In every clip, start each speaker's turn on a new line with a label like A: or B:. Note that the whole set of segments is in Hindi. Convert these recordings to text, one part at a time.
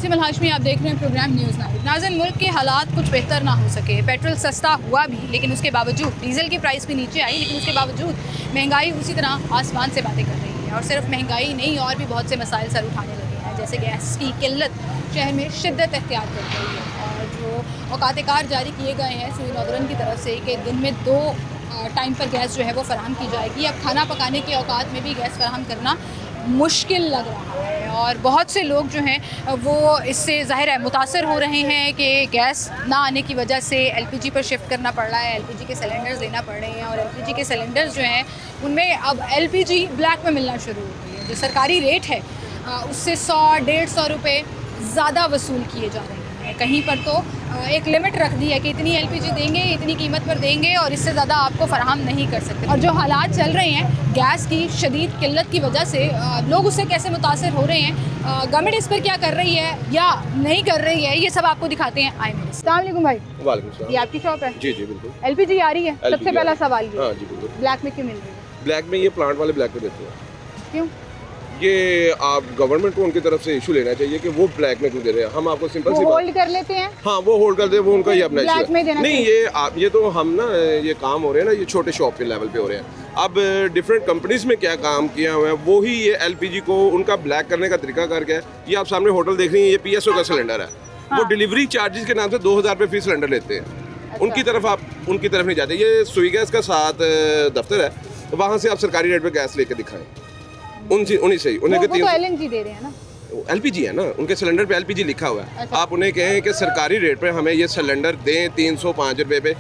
A: सिमल हाशमी, आप देख रहे हैं प्रोग्राम न्यूज़ नाइट। नाज़रीन, मुल्क के हालात कुछ बेहतर ना हो सके। पेट्रोल सस्ता हुआ भी, लेकिन उसके बावजूद डीज़ल की प्राइस भी नीचे आई, लेकिन उसके बावजूद महंगाई उसी तरह आसमान से बातें कर रही है। और सिर्फ महंगाई नहीं, और भी बहुत से मसाइल सर उठाने लगे हैं, जैसे गैस की किल्लत शहर में शिद्दत अख्तियार कर रही है। और जो औकात कार जारी किए गए हैं सूई नौदरन की तरफ से कि दिन में 2 टाइम पर गैस जो है वो फ़राहम की जाएगी। अब खाना पकाने के औकात में भी गैस फ़राहम करना मुश्किल लग रहा है, और बहुत से लोग जो हैं वो इससे ज़ाहिर है मुतासर हो रहे हैं कि गैस ना आने की वजह से एलपीजी पर शिफ्ट करना पड़ रहा है, एलपीजी के सिलेंडर्स लेना पड़ रहे हैं। और एलपीजी के सिलेंडर्स जो हैं उनमें अब एलपीजी ब्लैक में मिलना शुरू हो गई है। जो सरकारी रेट है उससे 100-150 रुपये ज़्यादा वसूल किए जा रहे हैं। कहीं पर तो एक लिमिट रख दी है कि इतनी एलपीजी देंगे, इतनी कीमत पर देंगे, और इससे ज़्यादा आपको फराहम नहीं कर सकते। और जो हालात चल रहे हैं गैस की शदीद किल्लत की वजह से, लोग उससे कैसे मुतासर हो रहे हैं, गवर्नमेंट इस पर क्या कर रही है या नहीं कर रही है, ये सब आपको दिखाते हैं। आए मेरे अस्सलाम वालेकुम भाई।
B: वालेकुम सलाम।
A: ये आपकी शॉप है?
B: जी जी बिल्कुल।
A: एलपीजी आ रही है? सबसे पहला सवाल ये।
B: हाँ जी बिल्कुल।
A: ब्लैक में क्यों मिल रही है?
B: ब्लैक में ये प्लांट वाले ब्लैक में देते हैं।
A: क्यों?
B: ये आप गवर्नमेंट को उनकी तरफ से इशू लेना चाहिए कि वो ब्लैक में क्यों दे रहे हैं। हम आपको सिंपल सी बात,
A: होल्ड कर लेते हैं।
B: हाँ वो होल्ड कर दे, वो उनका ही अपना इशू
A: ब्लैक में
B: है।
A: देना
B: नहीं ये तो हम ना ये काम हो रहे हैं ना, ये छोटे शॉप के लेवल पे हो रहे हैं। अब डिफरेंट कंपनीज में क्या काम किया हुआ है, वो ही ये एलपीजी को उनका ब्लैक करने का तरीका करके है। ये आप सामने होटल देख रही हैं, ये पीएसओ का सिलेंडर है। वो डिलीवरी चार्जेस के नाम से 2000 रुपये फी सिलेंडर लेते हैं। उनकी तरफ आप उनकी तरफ नहीं जाते। ये सुई गैस का साथ दफ्तर है, वहाँ से आप सरकारी रेट पे गैस लेके दिखाएं, उन्हीं से ही उन्हें
A: वो तो एलएनजी दे रहे हैं ना,
B: एलपीजी है ना, उनके सिलेंडर पे एलपीजी लिखा हुआ है।
A: अच्छा।
B: आप उन्हें कहें कि सरकारी रेट पे हमें ये सिलेंडर दें 305 रुपये पे।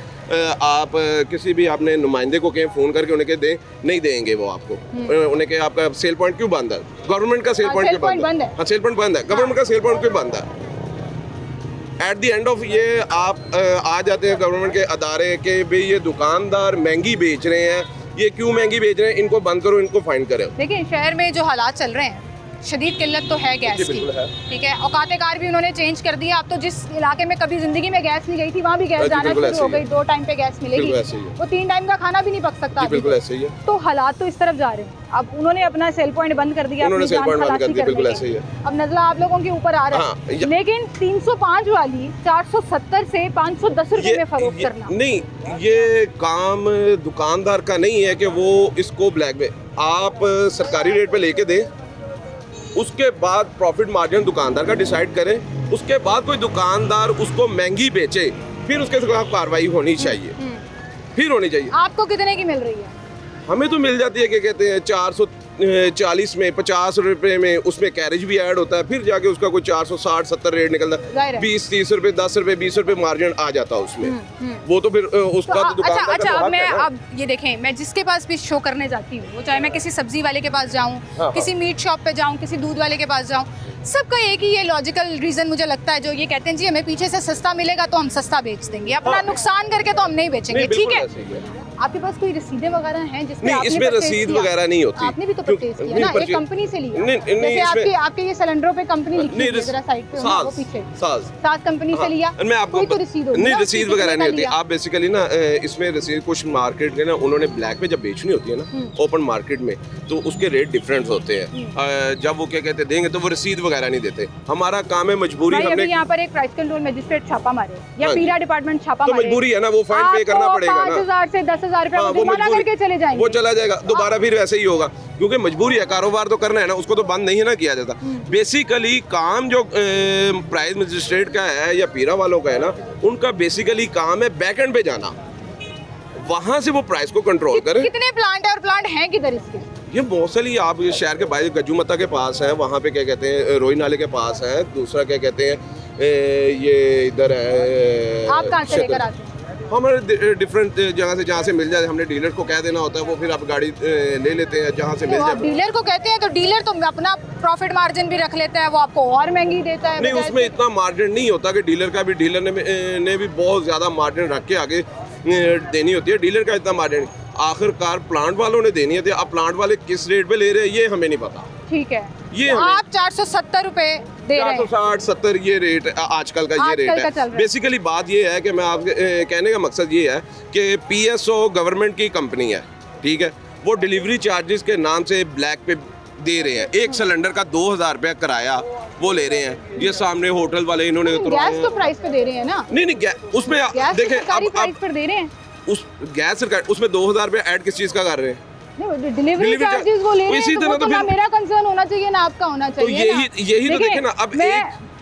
B: आप किसी भी आपने नुमाइंदे को कहें, फ़ोन करके उन्हें कहें दें, नहीं देंगे वो आपको। उन्हें कहें आपका सेल पॉइंट क्यों बंद है, गवर्नमेंट का सेल पॉइंट क्यों बंद है? हाँ सेल पॉइंट बंद है, गवर्नमेंट का सेल पॉइंट क्यों बंद है? एट द एंड ऑफ ये आप आ जाते हैं गवर्नमेंट के अदारे के, भाई ये दुकानदार महंगी बेच रहे हैं, ये क्यों महंगी बेच रहे हैं, इनको बंद करो, इनको फाइन करो।
A: देखिए शहर में जो हालात चल रहे हैं, शदीद किल्लत तो है गैस की, ठीक है। औकात कार भी उन्होंने चेंज कर दिया। अब तो जिस इलाके में कभी जिंदगी में गैस नहीं गई थी, वहाँ भी गैस जाना शुरू हो गई। 2 टाइम पे गैस मिलेगी, वो 3 टाइम का खाना भी नहीं पक सकता।
B: बिल्कुल ऐसे ही है।
A: तो हालात तो इस तरफ जा रहे हैं। अब उन्होंने अपना सेल पॉइंट बंद कर दिया,
B: उन्होंने सेल पॉइंट बंद कर दिया, बिल्कुल ऐसे ही है।
A: अब नजला आप लोगों के ऊपर आ रहा है। लेकिन 305 वाली 470 से 510 रुपए में फरोख्त करना,
B: नहीं, ये काम दुकानदार का नहीं है कि वो इसको ब्लैक में आप सरकारी रेट पे लेके दें, उसके बाद प्रॉफिट मार्जिन दुकानदार का डिसाइड करें, उसके बाद कोई दुकानदार उसको महंगी बेचे, फिर उसके खिलाफ कार्रवाई होनी चाहिए, फिर होनी चाहिए।
A: आपको कितने की मिल रही है?
B: हमें तो मिल जाती है, क्या कहते हैं 440 में, 50 रुपए में, उसमें कैरेज भी ऐड होता है, फिर जाके उसका कोई 460-70 रेट निकलता है। 20-30 रुपए, 10 रुपए, 20 रुपए मार्जिन आ जाता है उसमें। वो तो फिर उसका तो दुकानदार
A: अच्छा, अब मैं अब ये देखें, मैं जिसके पास भी शो करने जाती हूँ, वो चाहे मैं किसी सब्जी वाले के पास जाऊँ, किसी मीट शॉप पे जाऊँ, किसी दूध वाले के पास जाऊँ, सबका एक ही ये लॉजिकल रीजन मुझे लगता है, जो ये कहते हैं जी हमें पीछे से सस्ता मिलेगा तो हम सस्ता बेच देंगे, अपना नुकसान करके तो हम नहीं बेचेंगे। ठीक है, आपके पास कोई रसीदें वगैरह हैं जिसमें
B: नहीं, इसमें रसीद वगैरह नहीं होती।
A: आपने भी तो परचेज किया ना, एक कंपनी से लिया। जैसे आपके ये सिलेंडरों पे कंपनी लिखी है, जरा साइड पे हो, वो पीछे साज कंपनी से लिया।
B: मैं आपको
A: तो रसीद
B: नहीं, रसीद वगैरह नहीं होती। आप बेसिकली ना इसमें रसीद कुछ मार्केट के ना, उन्होंने ब्लैक में जब बेचनी होती है ना ओपन मार्केट में, तो उसके रेट डिफरेंट होते हैं। जब वो क्या कहते देंगे तो वो रसीद वगैरह नहीं देते। हमारा काम है मजबूरी। हमने
A: यहाँ पर एक प्राइस कंट्रोल मजिस्ट्रेट छापा मारे या पीरा डिपार्टमेंट छापा मारे,
B: तो मजबूरी है ना, वो फाइन पे करना पड़ेगा ना।
A: 5000 से 10,000 रुपए करके चले जाएंगे,
B: वो चला जाएगा दोबारा, फिर वैसे ही होगा, क्योंकि मजबूरी है, कारोबार तो करना है ना, उसको तो बंद नहीं है ना किया जाता। बेसिकली काम जो प्राइस मजिस्ट्रेट का है या पीरा वालों का है ना, उनका बेसिकली काम है बैक एंड पे जाना, वहां से वो प्राइस को कंट्रोल करें।
A: कितने प्लांट है और प्लांट हैं किधर इसके?
B: ये मोस्टली आप शहर के बाहर गज्जूमता के पास है, वहाँ पे क्या कहते हैं रोई नाले के पास है। दूसरा क्या कहते हैं ये इधर है।
A: आप कहाँ से लेकर आते हैं?
B: हमारे डिफरेंट जगह से, जहाँ से मिल जाए, हमने डीलर को कह देना होता है, वो फिर आप गाड़ी ले लेते हैं जहाँ से मिल जाए।
A: डीलर को कहते हैं तो डीलर तो अपना प्रॉफिट मार्जिन भी रख लेता है, वो आपको और महंगी देता है।
B: नहीं, उसमें इतना मार्जिन नहीं होता कि डीलर का भी, डीलर ने भी बहुत ज़्यादा मार्जिन रख के आगे देनी होती है। डीलर का इतना मार्जिन आखिरकार प्लांट वालों ने देनी है। अब प्लांट वाले किस रेट पे ले रहे हैं ये हमें नहीं पता।
A: ठीक है,
B: ये
A: तो आप 470 रुपए दे रहे हैं,
B: 460-70 ये रेट आजकल का ये रेट है। बेसिकली बात ये है कि मैं आपके कहने का मकसद ये है कि पीएसओ गवर्नमेंट की कंपनी है, ठीक है, वो डिलीवरी चार्जेस के नाम से ब्लैक पे दे रहे हैं। एक सिलेंडर का 2000 रुपया किराया वो ले रहे हैं। ये सामने होटल वाले इन्होंने
A: गैस तो प्राइस पे दे रहे हैं ना,
B: नहीं उसमें देखें
A: सरकारी प्राइस पर दे रहे हैं।
B: उस गैस सरकार उसमें 2000 रुपये ऐड किस चीज़ का कर रहे हैं?
A: नहीं, डिलीवरी चार्जेस वो ले रहे हैं, तो वो तो ना मेरा कंसर्न होना चाहिए ना आपका होना
B: तो
A: चाहिए।
B: यही तो देखें ना। अब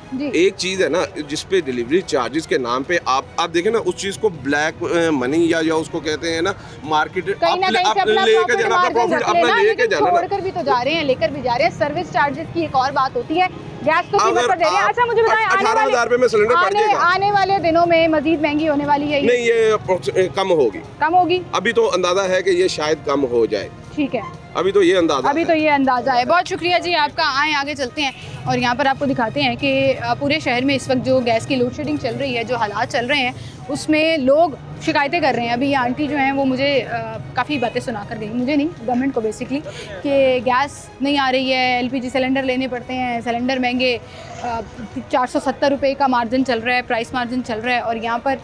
A: जी
B: एक चीज है ना जिसपे डिलीवरी चार्जेस के नाम पे आप देखें ना, उस चीज को ब्लैक मनी या उसको कहते हैं ना मार्केट,
A: कहीं ना कहीं से अपना
B: लेके जाना, अपना प्रॉफिट अपना लेके जाना ना।
A: छोड़कर भी तो जा रहे हैं, लेकर भी जा रहे हैं। सर्विस चार्जेस की एक और बात होती है, गैस तो कीमत पर दे रहे हैं। अच्छा मुझे बताएं,
B: 18,000 रुपए में सिलेंडर पड़ जाएगा
A: आने वाले दिनों में मजीद महंगी होने वाली है?
B: नहीं, ये कम होगी। अभी तो अंदाजा है कि ये शायद कम हो जाए।
A: ठीक है,
B: अभी तो ये अंदाजा
A: है। बहुत शुक्रिया जी आपका। आए आगे चलते हैं और यहाँ पर आपको दिखाते हैं कि पूरे शहर में इस वक्त जो गैस की लोड शेडिंग चल रही है, जो हालात चल रहे हैं, उसमें लोग शिकायतें कर रहे हैं। अभी ये आंटी जो हैं वो मुझे काफ़ी बातें सुना कर गई, मुझे नहीं, गवर्नमेंट को बेसिकली, कि गैस नहीं आ रही है, LPG सिलेंडर लेने पड़ते हैं, सिलेंडर महंगे, 470 रुपये का मार्जिन चल रहा है, प्राइस मार्जिन चल रहा है। और यहाँ पर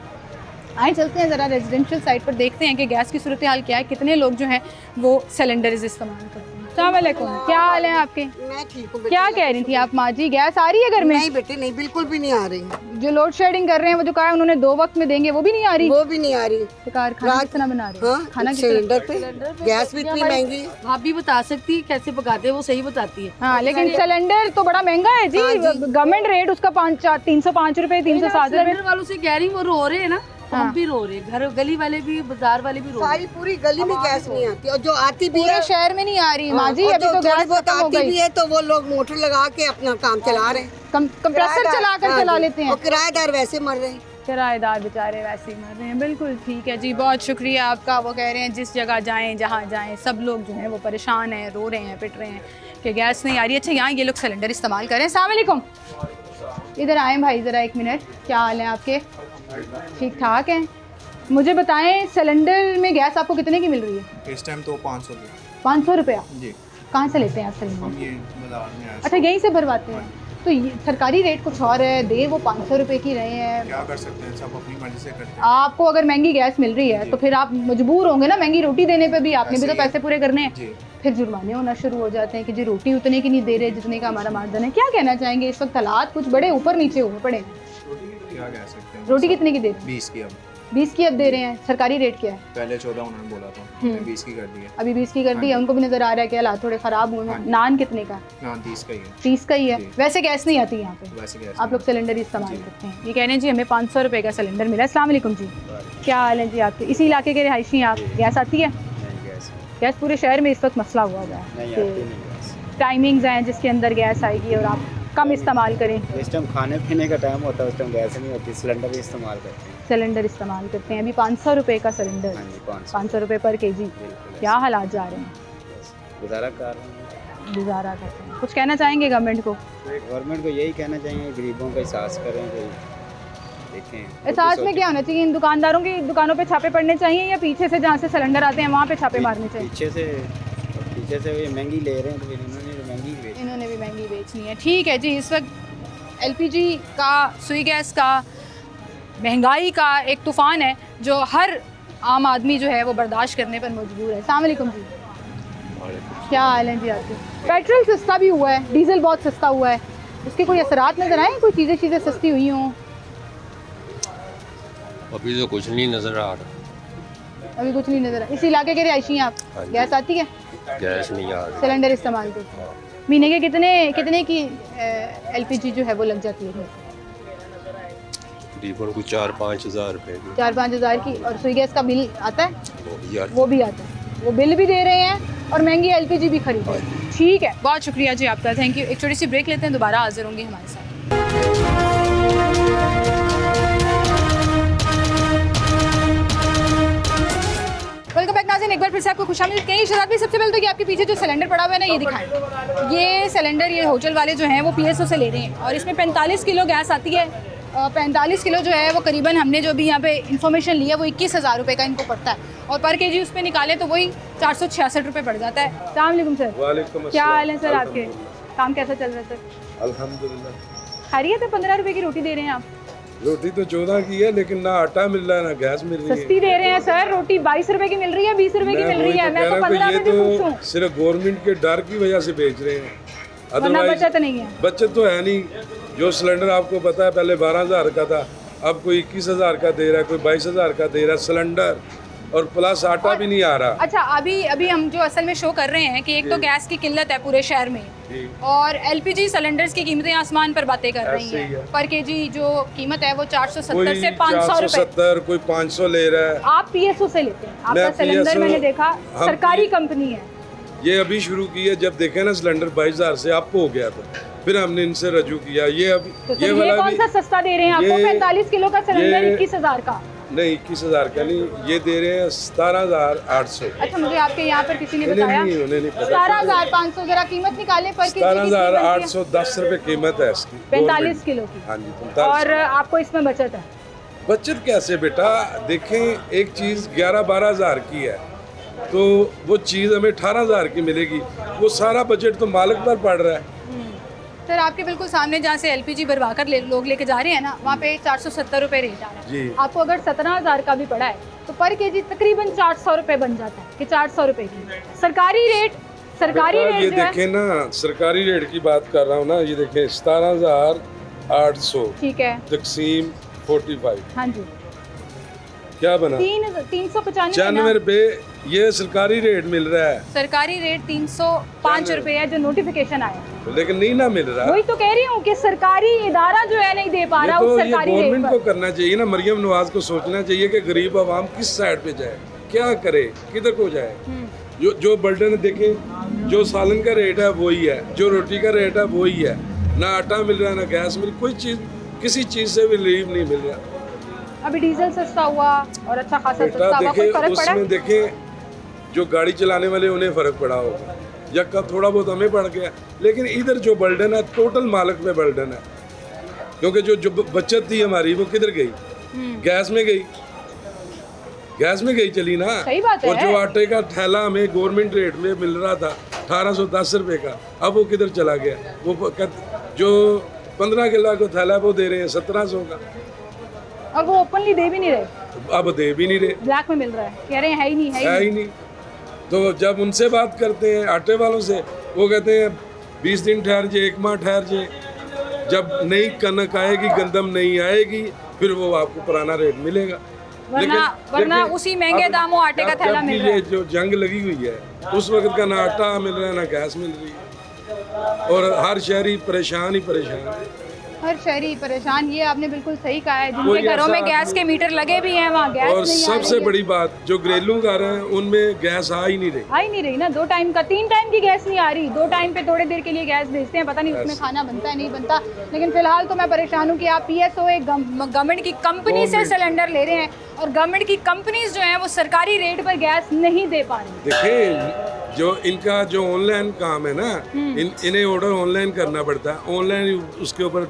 A: आए चलते हैं ज़रा रेजिडेंशियल साइड पर, देखते हैं कि गैस की सूरत हाल क्या है, कितने लोग जो हैं वो सिलेंडर्स इस्तेमाल करते हैं। अस्सलाम वालेकुम, क्या हाल है आपके?
C: मैं ठीक हूँ।
A: क्या कह रही थी आप माँ जी, गैस आ रही है घर में?
C: नहीं बेटे नहीं, बिल्कुल भी नहीं आ रही।
A: जो लोड शेडिंग कर रहे हैं वो जो कहा है उन्होंने 2 वक्त में देंगे, वो भी नहीं आ रही?
C: वो भी नहीं आ रही।
A: बेकार खाना किस तरह बना रहे हैं?
C: हाँ,
A: खाना
C: सिलेंडर पे गैस भी इतनी महंगी।
D: भाभी बता सकती है कैसे पकाते हैं, वो सही बताती है।
A: हाँ, लेकिन सिलेंडर तो बड़ा महंगा है जी। गवर्नमेंट रेट उसका 305 रुपए, 307 रुपए।
D: सिलेंडर वालों से कह रही वो रो रहे हैं ना, हम भी रो रहे हैं, घर गली वाले भी, बाजार वाले भी रो रहे
C: सारी पूरी गली में गैस नहीं आती, और जो आती भी
A: पूरे
C: है
A: शहर में नहीं आ रही माँ जी।
C: और
A: अभी
C: जो
A: तो
C: थोड़ी
A: गैस
C: बहुत
A: खत्म हो
C: आती
A: गई।
C: भी है तो वो लोग मोटर लगा के अपना काम चला रहे हैं।
A: कंप्रेसर चला कर चला लेते हैं,
C: और किराएदार वैसे मर रहे हैं।
A: किराएदार बेचारे वैसे ही मर रहे हैं। बिल्कुल ठीक है जी, बहुत शुक्रिया आपका। वो कह रहे हैं जिस जगह जाएं, जहाँ जाएं, सब लोग जो हैं वो परेशान हैं, रो रहे हैं, पिट रहे हैं कि गैस नहीं आ रही। अच्छा, यहाँ ये लोग सिलेंडर इस्तेमाल करें। अस्सलाम वालेकुम, इधर आएँ भाई ज़रा, 1 मिनट। क्या हाल है आपके? ठीक ठाक हैं। मुझे बताएं, सिलेंडर में गैस आपको कितने की मिल रही है
E: इस टाइम? तो 500 रुपये।
A: 500 रुपया?
E: जी।
A: कहाँ से लेते हैं आप सिलेंडर?
E: हम ये बाजार में आए।
A: अच्छा, यहीं से भरवाते हैं? तो ये सरकारी रेट कुछ और है, दे वो 500 रुपये की रहे हैं।
E: क्या कर सकते हैं, सब अपनी मर्जी से करते हैं।
A: आपको अगर महंगी गैस मिल रही है तो फिर आप मजबूर होंगे ना महंगी रोटी देने पे भी, आपने भी तो पैसे पूरे करने हैं।
E: जी।
A: फिर जुर्माने होना शुरू हो जाते हैं कि जी रोटी उतने की नहीं दे रहे जितने का हमारा मार्जिन है। क्या कहना चाहेंगे, इस वक्त हालात कुछ बड़े ऊपर नीचे हुए पड़े हैं।
E: क्या कह सकते हैं।
A: रोटी कितने की दे रहे हैं?
E: 20 की। अब
A: 20 की अब दे रहे हैं। सरकारी रेट क्या है?
E: पहले 14 उन्होंने बोला था, हमने 20 की कर दी है।
A: अभी 20 की कर दी है। उनको भी नजर आ रहा है कि हालात थोड़े खराब हुए हैं। नान कितने का?
E: ना 30 का ही है।
A: 30 का ही है।
E: जी।
A: वैसे गैस नहीं आती यहाँ पे?
E: वैसे गैस
A: आप लोग सिलेंडर ही इस्तेमाल करते हैं। ये कह रहे हैं जी हमें 500 रुपये का सिलेंडर मिला। अस्सलाम वालेकुम जी, क्या हाल है जी आपके? इसी इलाके के रिहायशी हैं आप? गैस आती है? गैस पूरे शहर में इस वक्त मसला हुआ हुआ है, टाइमिंग्स हैं जिसके अंदर गैस आएगी और आप कम इस्तेमाल करें।
F: इस टाइम खाने पीने का टाइम होता है, उस टाइम गैस नहीं होती, सिलेंडर ही इस्तेमाल करते हैं।
A: सिलेंडर इस्तेमाल करते हैं। अभी 500 रुपये का सिलेंडर,
F: हाँ जी,
A: 500 रुपये पर केजी।
F: बिल्कुल
A: क्या हालात जा रहे हैं?
F: गुजारा कर रहे हैं।
A: गुजारा करते हैं। कुछ कहना चाहेंगे गवर्नमेंट को?
F: गवर्नमेंट को यही कहना चाहिए, गरीबों का एहसास करें, कोई देखें।
A: एहसास में क्या होना चाहिए? इन दुकानदारों की दुकानों पे छापे पड़ने चाहिए या पीछे से जहाँ से सिलेंडर आते हैं वहाँ पे छापे मारने चाहिए?
F: पीछे से ये महंगी ले रहे हैं तो फिर इन्होंने भी महंगी बेची।
A: इन्होंने भी महंगी बेचनी है। ठीक है जी, इस वक्त LPG का, सुई गैस का, महंगाई का एक तूफ़ान है जो हर आम आदमी जो है वो बर्दाश्त करने पर मजबूर है। अस्सलाम वालेकुम जी, क्या हाल है जी आपके? पेट्रोल सस्ता भी हुआ है, डीजल बहुत सस्ता हुआ है, उसके कोई असरात नज़र आए? कोई चीज़ें सस्ती हुई हों?
G: अभी तो कुछ नहीं नज़र आ रहा।
A: अभी कुछ नहीं नज़र आ। इस इलाके के रिहायशी हैं आप?
G: हाँ जी।
A: गैस आती है?
G: गैस नहीं आ रही।
A: सिलेंडर इस्तेमाल करते हैं। महीने के कितने की LPG जो है वो लग जाती है?
G: तकरीबन कुछ 4-5 हज़ार रुपये की।
A: 4-5 हज़ार की। और सुई गैस का बिल आता है?
G: वो भी
A: आता है। वो बिल भी दे रहे हैं और महंगी LPG भी खरीद रहे हैं। ठीक है, बहुत शुक्रिया जी आपका, थैंक यू। एक छोटी सी ब्रेक लेते हैं, दोबारा हाजिर होंगे हमारे साथ। वेलकम बैक नाज़रीन, एक बार फिर से आपको खुशामदीद। कहीं शराब भी सबसे पहले तो कि आपके पीछे जो सिलेंडर पड़ा हुआ है ना, ये दिखाएं। ये सिलेंडर ये होटल वाले जो हैं वो PSO से ले रहे हैं और इसमें 45 किलो गैस आती है। 45 किलो जो है वो करीबन हमने जो भी यहाँ पे इन्फॉर्मेशन लिया वो 21,000 रुपये का इनको पड़ता है और पर केजी उस पर निकाले तो वही 466 रुपये पड़ जाता है। अस्सलाम वालेकुम सर।
H: वालेकुम
A: क्या हाल है सर आपके? काम कैसा चल रहा है सर?
H: अल्हम्दुलिल्लाह।
A: खैरियत है? 15 रुपये की रोटी दे रहे हैं आप?
H: रोटी तो 14 की है, लेकिन ना आटा मिल रहा है ना गैस मिल रही है।
A: सस्ती दे रहे हैं सर, रोटी 22 रुपए की मिल रही है, 20 रुपए की मिल रही है। मैं तो 15
H: ये
A: रुपए
H: तो
A: पूछूं।
H: सिर्फ गवर्नमेंट के डर की वजह से बेच रहे हैं।
A: वरना बचत नहीं है।
H: बचत तो है नहीं। जो सिलेंडर आपको पता है पहले 12,000 का था, अब कोई 21,000 का दे रहा है, कोई 22,000 का दे रहा है सिलेंडर, और प्लस आटा भी नहीं आ रहा।
A: अच्छा, अभी हम जो असल में शो कर रहे हैं कि एक तो गैस की किल्लत है पूरे शहर में, और एलपीजी सिलेंडर्स की कीमतें आसमान पर बातें कर रही
H: ऐसे ही
A: हैं।
H: है।
A: पर केजी जो कीमत है वो 470
H: कोई
A: से 500 रुपए।
H: 470, कोई 500 ले रहा है।
A: आप पीएसओ से लेते हैं, आपका
H: मैं
A: सिलेंडर
H: PSO
A: मैंने देखा
H: हम
A: सरकारी कंपनी है।
H: ये अभी शुरू की है, जब देखे ना सिलेंडर 22,000 से अप हो गया तो फिर हमने इनसे रजू किया। ये अभी
A: तो
H: ये
A: ये
H: वाला
A: कौन
H: भी
A: सा सस्ता दे रहे हैं आपको?
H: ये-
A: 45 किलो का सिलेंडर
H: ये-
A: 21,000 का।
H: नहीं 21,000 का नहीं, ये दे रहे हैं 17,800।
A: अच्छा, मुझे आपके यहाँ पर किसी ने
H: उन्हें
A: बताया
H: नहीं, उन्हें नहीं पता।
A: 17,500। जरा कीमत निकाले पर केजी की
H: 17,810 रुपए कीमत है इसकी
A: 45 किलो की।
H: हाँ जी 45।
A: और आपको इसमें बचत है?
H: बचत कैसे बेटा? देखें, एक चीज़ 11-12,000 की है तो वो चीज़ हमें 18,000 की मिलेगी। वो सारा बजट तो मालिक पर पड़ रहा है।
A: सर, आपके बिल्कुल सामने जहाँ से एलपीजी भरवा कर लोग लेके जा रहे हैं ना, वहाँ पे 470 रुपये रेट आ रहा है।
H: जी।
A: आपको अगर 17,000 का भी पड़ा है तो पर केजी तकरीबन 400 रुपये बन जाता है कि 400 रुपये की सरकारी रेट। सरकारी
H: बेटा, ये
A: रेट जो है,
H: देखें ना, सरकारी रेट की बात कर रहा हूँ ना, ये देखें 17,800
A: ठीक है,
H: तकसीम 45
A: हाँ जी,
H: क्या बना?
A: 395
H: रुपये ये सरकारी रेट मिल रहा है,
A: सरकारी रेट 305 रुपये है जो नोटिफिकेशन आया है।
H: लेकिन नहीं ना मिल रहा।
A: वही तो कह रही हूँ कि सरकारी इदारा जो है नहीं दे पा
H: ये
A: रहा
H: तो
A: उस
H: ये
A: सरकारी रेट
H: गवर्नमेंट को
A: पर।
H: करना चाहिए ना, मरियम नवाज को सोचना चाहिए कि गरीब आवाम किस साइड पे जाए, क्या करे, किधर को जाए। जो बर्डन देखें, जो सालन का रेट है वही है, जो रोटी का रेट है वही है, ना आटा मिल रहा है ना गैस मिल, कोई चीज़ किसी चीज़ से भी रिलीफ नहीं मिल रहा।
A: अभी डीजल सस्ता हुआ और अच्छा खासा
H: बेटा
A: सस्ता हुआ, कोई
H: देखें,
A: फर्क पड़ा?
H: उसमें देखें जो गाड़ी चलाने वाले उन्हें फ़र्क पड़ा होगा, या कब थोड़ा बहुत हमें पड़ गया, लेकिन इधर जो बर्डन है टोटल मालिक पे बर्डन है। क्योंकि जो बचत थी हमारी वो किधर गई? गैस में गई, गैस में गई चली ना।
A: सही बात है।
H: और जो आटे का थैला हमें गवर्नमेंट रेट में मिल रहा था 1810 रुपये का, अब वो किधर चला गया? वो जो 15 किलो का थैला वो दे रहे हैं 1700 का,
A: और वो ओपनली दे भी नहीं रहे,
H: अब दे भी नहीं रहे,
A: ब्लैक में मिल रहा है, कह रहे हैं है ही नहीं, है
H: है
A: ही
H: ही
A: नहीं।
H: नहीं। तो जब उनसे बात करते हैं आटे वालों से, वो कहते हैं 20 दिन ठहर जाए, 1 माह ठहर जाए, जब नई कनक आएगी, गंदम नहीं आएगी, फिर वो आपको पुराना रेट मिलेगा।
A: वरना उसी महंगे
H: अब
A: दामों आटे का थैला मिल रहा
H: ये
A: है।
H: जो जंग लगी हुई है, उस वक्त का ना आटा मिल रहा है ना गैस मिल रही है, और हर शहरी परेशान ही परेशान है।
A: हर शहरी परेशान, ये आपने बिल्कुल सही कहा है।
H: कोई
A: जिनके घरों में
H: ऐसा
A: गैस के मीटर लगे भी हैं वहाँ गैस
H: और
A: नहीं आ
H: सबसे
A: रही है।
H: बड़ी बात, जो घरेलू घर हैं उनमें गैस आ ही नहीं रही।
A: आ ही नहीं रही ना, 2 टाइम का 3 टाइम की गैस नहीं आ रही। 2 टाइम पे थोड़ी देर के लिए गैस भेजते हैं, पता नहीं उसमें खाना बनता है नहीं बनता। लेकिन फिलहाल तो मैं परेशान हूँ कि आप पीएसओ एक गवर्नमेंट की कंपनी से सिलेंडर ले रहे हैं और गवर्नमेंट की कंपनीज जो हैं वो सरकारी रेट पर गैस नहीं दे पा रही।
H: देखिए, जो इनका जो ऑनलाइन काम है ना, इन्हें ऑर्डर ऑनलाइन करना पड़ता है, ऑनलाइन उसके ऊपर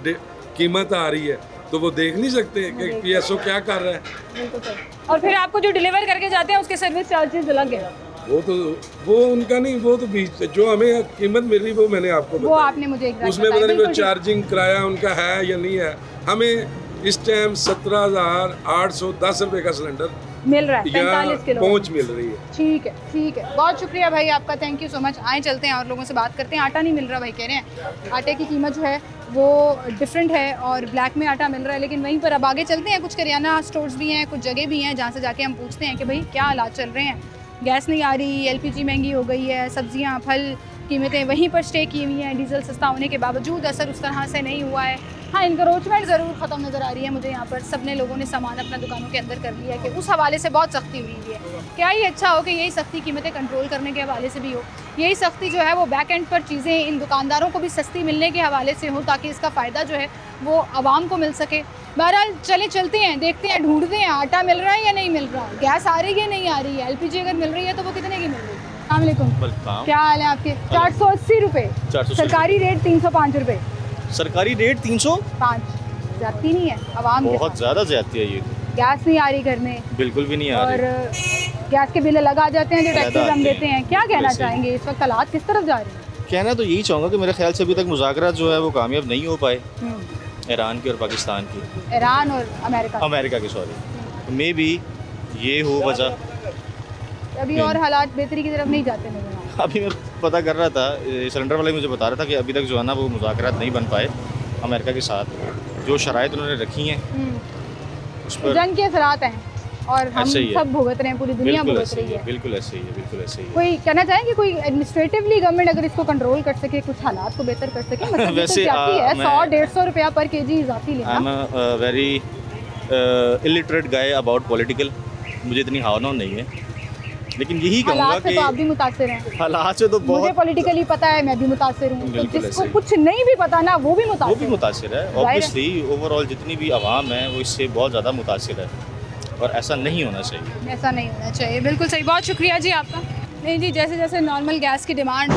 H: कीमत आ रही है, तो वो देख नहीं सकते कि पीएसओ क्या कर रहा है।
A: बिल्कुल सही। और फिर आपको जो डिलीवर करके जाते हैं उसके सर्विस चार्जेस अलग है।
H: वो उनका नहीं, वो तो बीच जो हमें कीमत मिल रही वो मैंने आपको
A: वो
H: बताई।
A: आपने मुझे एग्जैक्ट
H: उसमें
A: बताया,
H: पता नहीं कोई
A: बिल्कुल ठीक।
H: चार्जिंग किराया उनका है या नहीं है। हमें इस टाइम 17,810 रुपये का सिलेंडर
A: मिल रहा है,
H: या
A: 45 किलो
H: पहुँच मिल रही है।
A: ठीक है, ठीक है, बहुत शुक्रिया भाई आपका, थैंक यू सो मच। आए चलते हैं और लोगों से बात करते हैं। आटा नहीं मिल रहा भाई कह रहे हैं, आटे की कीमत जो है वो डिफरेंट है और ब्लैक में आटा मिल रहा है। लेकिन वहीं पर अब आगे चलते हैं, कुछ करियाना स्टोर्स भी हैं, कुछ जगह भी हैं जहाँ से जाके हम पूछते हैं कि भाई क्या हालात चल रहे हैं। गैस नहीं आ रही, एलपीजी महंगी हो गई है, सब्जियाँ फल कीमतें वहीं पर स्टे की हुई हैं, डीजल सस्ता होने के बावजूद असर उस तरह से नहीं हुआ है। हाँ, इंक्रोचमेंट ज़रूर ख़त्म नज़र आ रही है मुझे यहाँ पर। सबने लोगों ने सामान अपना दुकानों के अंदर कर लिया है कि उस हवाले से बहुत सख्ती हुई है। क्या ही अच्छा हो कि यही सख्ती कीमतें कंट्रोल करने के हवाले से भी हो, यही सख्ती जो है वो बैक एंड पर चीज़ें इन दुकानदारों को भी सस्ती मिलने के हवाले से हो, ताकि इसका फ़ायदा जो है वो आवाम को मिल सके। बहरहाल चलते हैं, देखते हैं, ढूंढते हैं आटा मिल रहा है या नहीं मिल रहा, गैस आ रही है नहीं आ रही है, एलपीजी अगर मिल रही है तो वो कितने की मिल रही है। अस्सलाम, क्या हाल है आपके? 480 रुपये, सरकारी रेट 305 रुपये।
I: सरकारी रेट 305,
A: ज्यादती नहीं है आवाम के
I: बहुत
A: साथ?
I: ज़्यादा ज्यादती है ये,
A: गैस नहीं आ रही घर में
I: बिल्कुल भी नहीं आ
A: और
I: रही।
A: गैस के बिल अलग आ जाते हैं जो
I: अलग
A: टैक्सेस हम
I: आते
A: देते हैं। क्या कहना
I: वैसे ही।
A: चाहेंगे, इस वक्त हालात किस तरफ जा रहे हैं?
I: कहना तो यही चाहूँगा कि मेरे ख्याल से अभी तक मुज़ाकरा जो है वो कामयाब नहीं हो पाए, ईरान की और पाकिस्तान की,
A: ईरान और
I: अमेरिका की, मे बी ये हो वजह।
A: अभी और हालात बेहतरी की तरफ नहीं जाते नजर आ रहे।
I: अभी मैं पता कर रहा था, सिलेंडर वाले मुझे बता रहा था कि अभी तक जो है ना वो मुज़ाकरात नहीं बन पाए अमेरिका के साथ। जो शराइत उन्होंने रखी हैं उस पर
A: जंग के असरात हैं और हम
I: ऐसे ही है।
A: सब भुगत रहे हैं, पूरी दुनिया
I: बिल्कुल
A: भुगत
I: ऐसे
A: रही
I: ही है,
A: है।
I: बिल्कुल ऐसे ही है, बिल्कुल ऐसे ही है।
A: कोई कहना चाहेंगे कोई एडमिनिस्ट्रेटिवली गवर्नमेंट अगर इसको कंट्रोल कर सके, कुछ हालात को बेहतर कर सके? मतलब
I: वैसे,
A: जाती है
I: मैं-
A: 100-150 रुपया पर केजी इजाफी
I: आई एम
A: लेना।
I: Very illiterate guy about political, मुझे इतनी हाव नहीं है, लेकिन यही कहूँगा
A: हालात से
I: कि
A: तो आप भी मुतासिर हैं।
I: हालात से तो
A: मुझे
I: बहुत
A: पॉलिटिकली पता है, मैं भी मुतासिर हूँ। तो
I: बिल्कुल
A: जिसको
I: ऐसे ही।
A: कुछ नहीं भी पता ना वो भी
I: वो भी
A: मुतासिर है।
I: मुतासिर है।
A: जाहिर है।
I: ऑब्वियसली ओवरऑल जितनी भी आवाम है वो इससे बहुत ज़्यादा मुतासिर है और ऐसा नहीं होना चाहिए।
A: ऐसा नहीं होना चाहिए। बिल्कुल सही, बहुत शुक्रिया जी आपका। नहीं जी, जैसे जैसे नॉर्मल गैस की डिमांड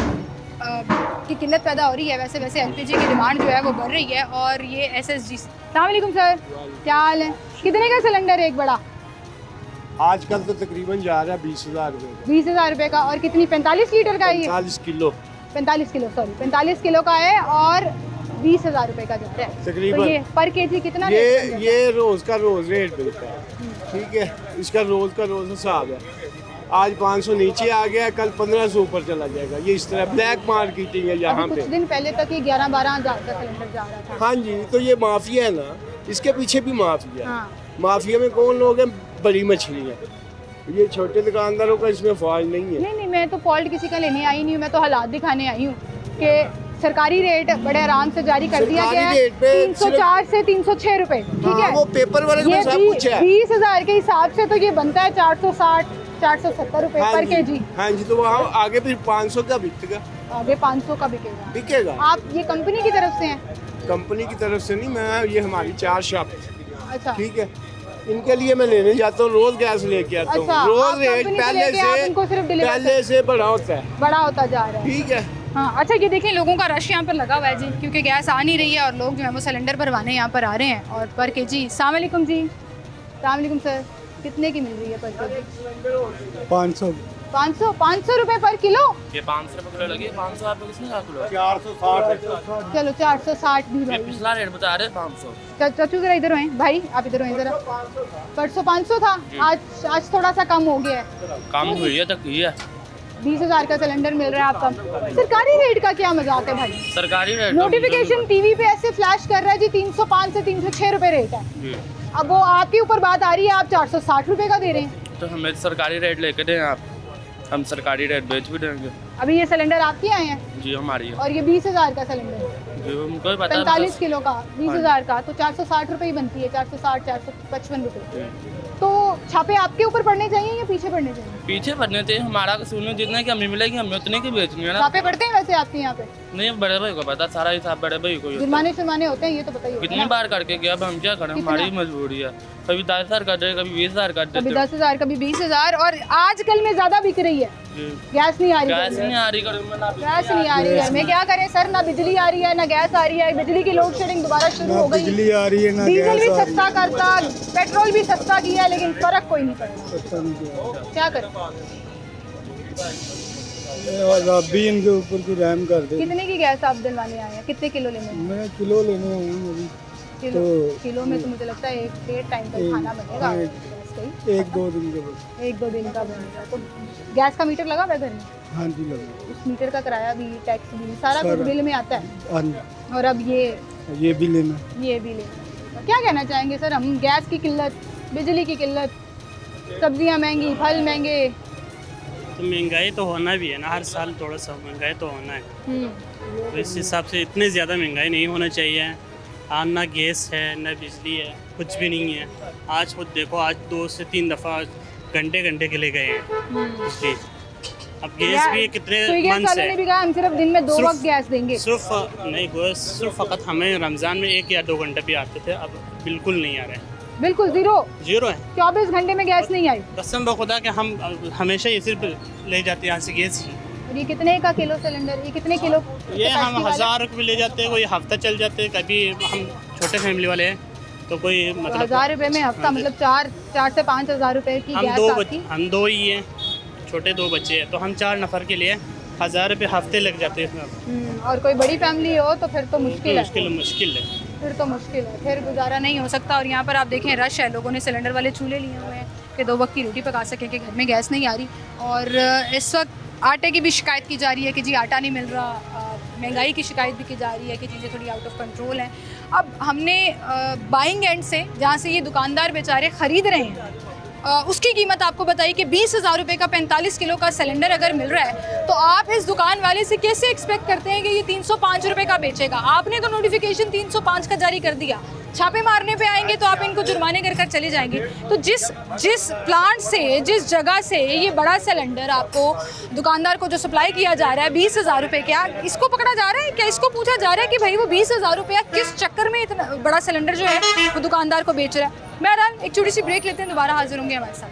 A: की किल्लत पैदा हो रही है, वैसे वैसे एलपीजी की डिमांड जो है वो बढ़ रही है। और ये एसएसजी। अस्सलाम वालेकुम सर, क्या हाल है? कितने का सिलेंडर है एक बड़ा?
J: आजकल तो तकरीबन जा रहा है 20,000 रुपये
A: 20,000 रुपये का। और कितनी 45 लीटर का है ये?
J: 40 किलो
A: 45 किलो, सॉरी 45 किलो का है और 20,000 रुपये का जाता है
J: तकरीबन।
A: तो ये पर केजी कितना
J: ये
A: रेट है?
J: ये रोज़ का रोज़ रेट मिलता है, ठीक है। इसका रोज़ का रोज़ हिसाब है। आज 500 नीचे आ गया, कल 1500 ऊपर चला जाएगा। ये इस तरह ब्लैक मार्केटिंग है यहाँ
A: अभी
J: पे।
A: कुछ दिन पहले तक ये 11-12 हज़ार का सिलेंडर जा रहा था।
J: हाँ जी, तो ये माफिया है ना, इसके पीछे भी माफिया है।
A: हाँ।
J: माफिया में कौन लोग हैं? बड़ी मछली है। ये छोटे दुकानदारों का इसमें फौज नहीं है।
A: नहीं, मैं तो फॉल्ट किसी का लेने आई नहीं हूँ, मैं तो हालात दिखाने आई हूँ कि सरकारी रेट बड़े आराम से जारी कर दिया गया
J: सरकारी
A: है।
J: रेट पे
A: 304 से 306 रुपए, ठीक
J: हाँ,
A: है।
J: वो पेपर वर्क में
A: ये
J: सब कुछ है।
A: 20,000 के हिसाब से तो ये बनता है 460-470 रुपए
J: हाँ
A: पर
J: जी,
A: केजी।
J: हाँ जी, तो वहाँ आगे फिर 500 का बिकेगा
A: आगे 500 का बिकेगा।
J: बिकेगा।
A: आप ये कंपनी की तरफ से हैं?
J: कंपनी की तरफ से नहीं, मैं ये हमारी 4 शॉप,
A: अच्छा,
J: ठीक है। इनके लिए मैं लेने जाता हूँ, रोज गैस लेके आता हूँ।
A: अच्छा, आप
J: रोज रेट
A: कंपनी से लेके आप इनको सिर्फ डिलीवर
J: पहले से बढ़ा होता है,
A: बड़ा होता जा रहा है।
J: ठीक है।
A: हाँ, अच्छा, ये देखें लोगों का रश यहाँ पर लगा हुआ है जी, क्योंकि गैस आ नहीं रही है और लोग जो है वो सिलेंडर भरवाने यहाँ पर आ रहे हैं। और पर केजी, अस्सलाम वालेकुम जी। अस्सलाम वालेकुम सर, कितने की मिल रही है पर केजी? 500 रुपए पर किलो।
K: ये 500 रुपये किलो लगी, 500 आपको किसने कहा किलो?
J: 460
A: चलो 460 भी भाई।
K: पिछला रेट बता रहे 500।
A: चाचू जरा इधर आए भाई, आप इधर आए जरा। परसों 500 था, आज थोड़ा सा कम हो गया है।
K: कम हुई है, तक हुई है।
A: 20,000 का सिलेंडर मिल रहा है आपका। सरकारी रेट का क्या मजाक है भाई?
K: सरकारी रेट
A: नोटिफिकेशन टीवी पे ऐसे फ्लैश कर रहा है जी 305 से 306 रुपए रेट है।
K: जी।
A: अब वो आपके ऊपर बात आ रही है, आप 460 रुपए का दे रहे हैं।
K: तो हमें सरकारी रेट लेके दें आप, हम सरकारी रेट बेच भी देंगे।
A: अभी ये सिलेंडर आपके आए हैं
K: जी हमारी है।
A: और ये 20,000 का सिलेंडर,
K: जी हमको ही पता है।
A: 45 किलो का 20,000 का, तो 460 रुपए ही बनती है, 460-455 रुपए। तो छापे आपके ऊपर पड़ने चाहिए या पीछे पड़ने चाहिए?
K: पीछे बढ़ने थे, हमारा कसूर नहीं, जितने की हमें मिलेगी हमें उतने की बेचनी है ना।
A: छापे पड़ते हैं वैसे आपके यहाँ पे?
K: नहीं, बड़े भाई को पता, सारा हिसाब बड़े भाई को ही होता है।
A: जुर्माने शुर्माने होते हैं, ये तो पता ही होगा
K: कितनी
A: ना।
K: बार करके गया, अब हम क्या करें,
A: कितना?
K: हमारी मजबूरी है। कभी 10,000 कर दे, कभी 20,000 कर
A: कभी
K: देते।
A: 10,000 कभी 20,000। और आजकल में ज्यादा बिक रही है
K: जी।
A: गैस, नहीं आ रही
K: गैस
A: घर में।
K: नहीं आ रही, घर में ना
A: गैस नहीं आ रही है घर में, क्या करें सर? ना बिजली आ रही है ना गैस आ रही है। बिजली की लोड शेडिंग दोबारा शुरू हो गई।
J: बिजली आ रही है ना
A: डीजल भी
J: गैस आ रही
A: सस्ता करता, पेट्रोल भी सस्ता किया है, लेकिन फर्क कोई नहीं पड़ा।
J: है।
A: क्या करें?
J: और अब भी इनके ऊपर कोई रहम कर दे।
A: कितने की गैस आप दिलवाने आए हैं? कितने किलो लेने हैं?
J: मैं किलो लेने आया हूँ अभी,
A: किलो
J: तो-
A: किलो में तो मुझे लगता है 1-1.5 टाइम का खाना बनेगा
J: हाँ,
A: गैस का ही।
J: 1-2 दिन के बाद।
A: 1-2 दिन का बनेगा। तो गैस का मीटर लगा हुआ है घर में?
J: हाँ जी, लगा।
A: उस मीटर का किराया भी, टैक्स भी, सारा कुछ बिल में आता है।
J: हाँ जी,
A: और अब ये
J: भी लेना।
A: भी लेना। तो क्या कहना चाहेंगे सर? हम गैस की किल्लत, बिजली की किल्लत, सब्जियां महंगी, फल महंगे।
L: तो महंगाई तो होना भी है ना, हर साल थोड़ा सा महंगाई तो होना है। तो इस हिसाब से इतनी ज़्यादा महंगाई नहीं होना चाहिए। आज ना गैस है ना बिजली है, कुछ भी नहीं है। आज खुद देखो, आज 2 से 3 दफ़ा घंटे घंटे के लिए गए हैं बिजली। अब गैस भी कितने
A: स्विगी
L: मन
A: वालों
L: से
A: ने भी कहा हम सिर्फ दिन में 2 वक्त गैस देंगे।
L: सिर्फ नहीं, गैस सिर्फ फ़कत हमें रमज़ान में 1 या 2 घंटे भी आते थे, अब बिल्कुल नहीं आ रहे,
A: बिल्कुल जीरो
L: है।
A: 24 घंटे में गैस नहीं आई।
L: कसम बखुदा कि हम हमेशा ये सिर्फ ले जाते हैं यहाँ से गैस ही।
A: और ये कितने का किलो सिलेंडर? ये कितने किलो?
L: ये हम 1000 रुपये ले जाते हैं, कोई हफ्ता चल जाते हैं। कभी हम छोटे फैमिली वाले हैं तो कोई मतलब
A: 1000 रुपए में हफ्ता, मतलब 4 से 5 हज़ार रुपए की
L: हम
A: गैस आती।
L: हम 2 ही हैं, छोटे 2 बच्चे हैं, तो हम 4 नफ़र के लिए 1000 रुपये हफ्ते लग जाते हैं इसमें।
A: और कोई बड़ी फैमिली हो तो फिर तो मुश्किल है,
L: मुश्किल है,
A: फिर तो मुश्किल है, फिर गुजारा नहीं हो सकता। और यहाँ पर आप देखें रश है, लोगों ने सिलेंडर वाले चूल्हे लिए हुए हैं कि 2 वक्त की रोटी पका सकें, कि घर में गैस नहीं आ रही। और इस वक्त आटे की भी शिकायत की जा रही है कि जी आटा नहीं मिल रहा, महंगाई की शिकायत भी की जा रही है कि चीज़ें थोड़ी आउट ऑफ कंट्रोल हैं। अब हमने बाइंग एंड से, जहाँ से ये दुकानदार बेचारे ख़रीद रहे हैं, उसकी कीमत आपको बताई कि 20,000 रुपये का 45 किलो का सिलेंडर अगर मिल रहा है, तो आप इस दुकान वाले से कैसे एक्सपेक्ट करते हैं कि ये 305 रुपये का बेचेगा? आपने तो नोटिफिकेशन 305 का जारी कर दिया, छापे मारने पे आएंगे तो आप इनको जुर्माने कर चले जाएंगे। तो जिस प्लांट से, जिस जगह से ये बड़ा सिलेंडर आपको दुकानदार को जो सप्लाई किया जा रहा है 20,000 रुपये, क्या इसको पकड़ा जा रहा है? क्या इसको पूछा जा रहा है कि भाई वो 20,000 रुपया किस चक्कर में इतना बड़ा सिलेंडर जो है वो दुकानदार को बेच रहा है? बहरहाल एक छोटी सी ब्रेक लेते हैं, दोबारा हाजिर होंगे हमारे साथ।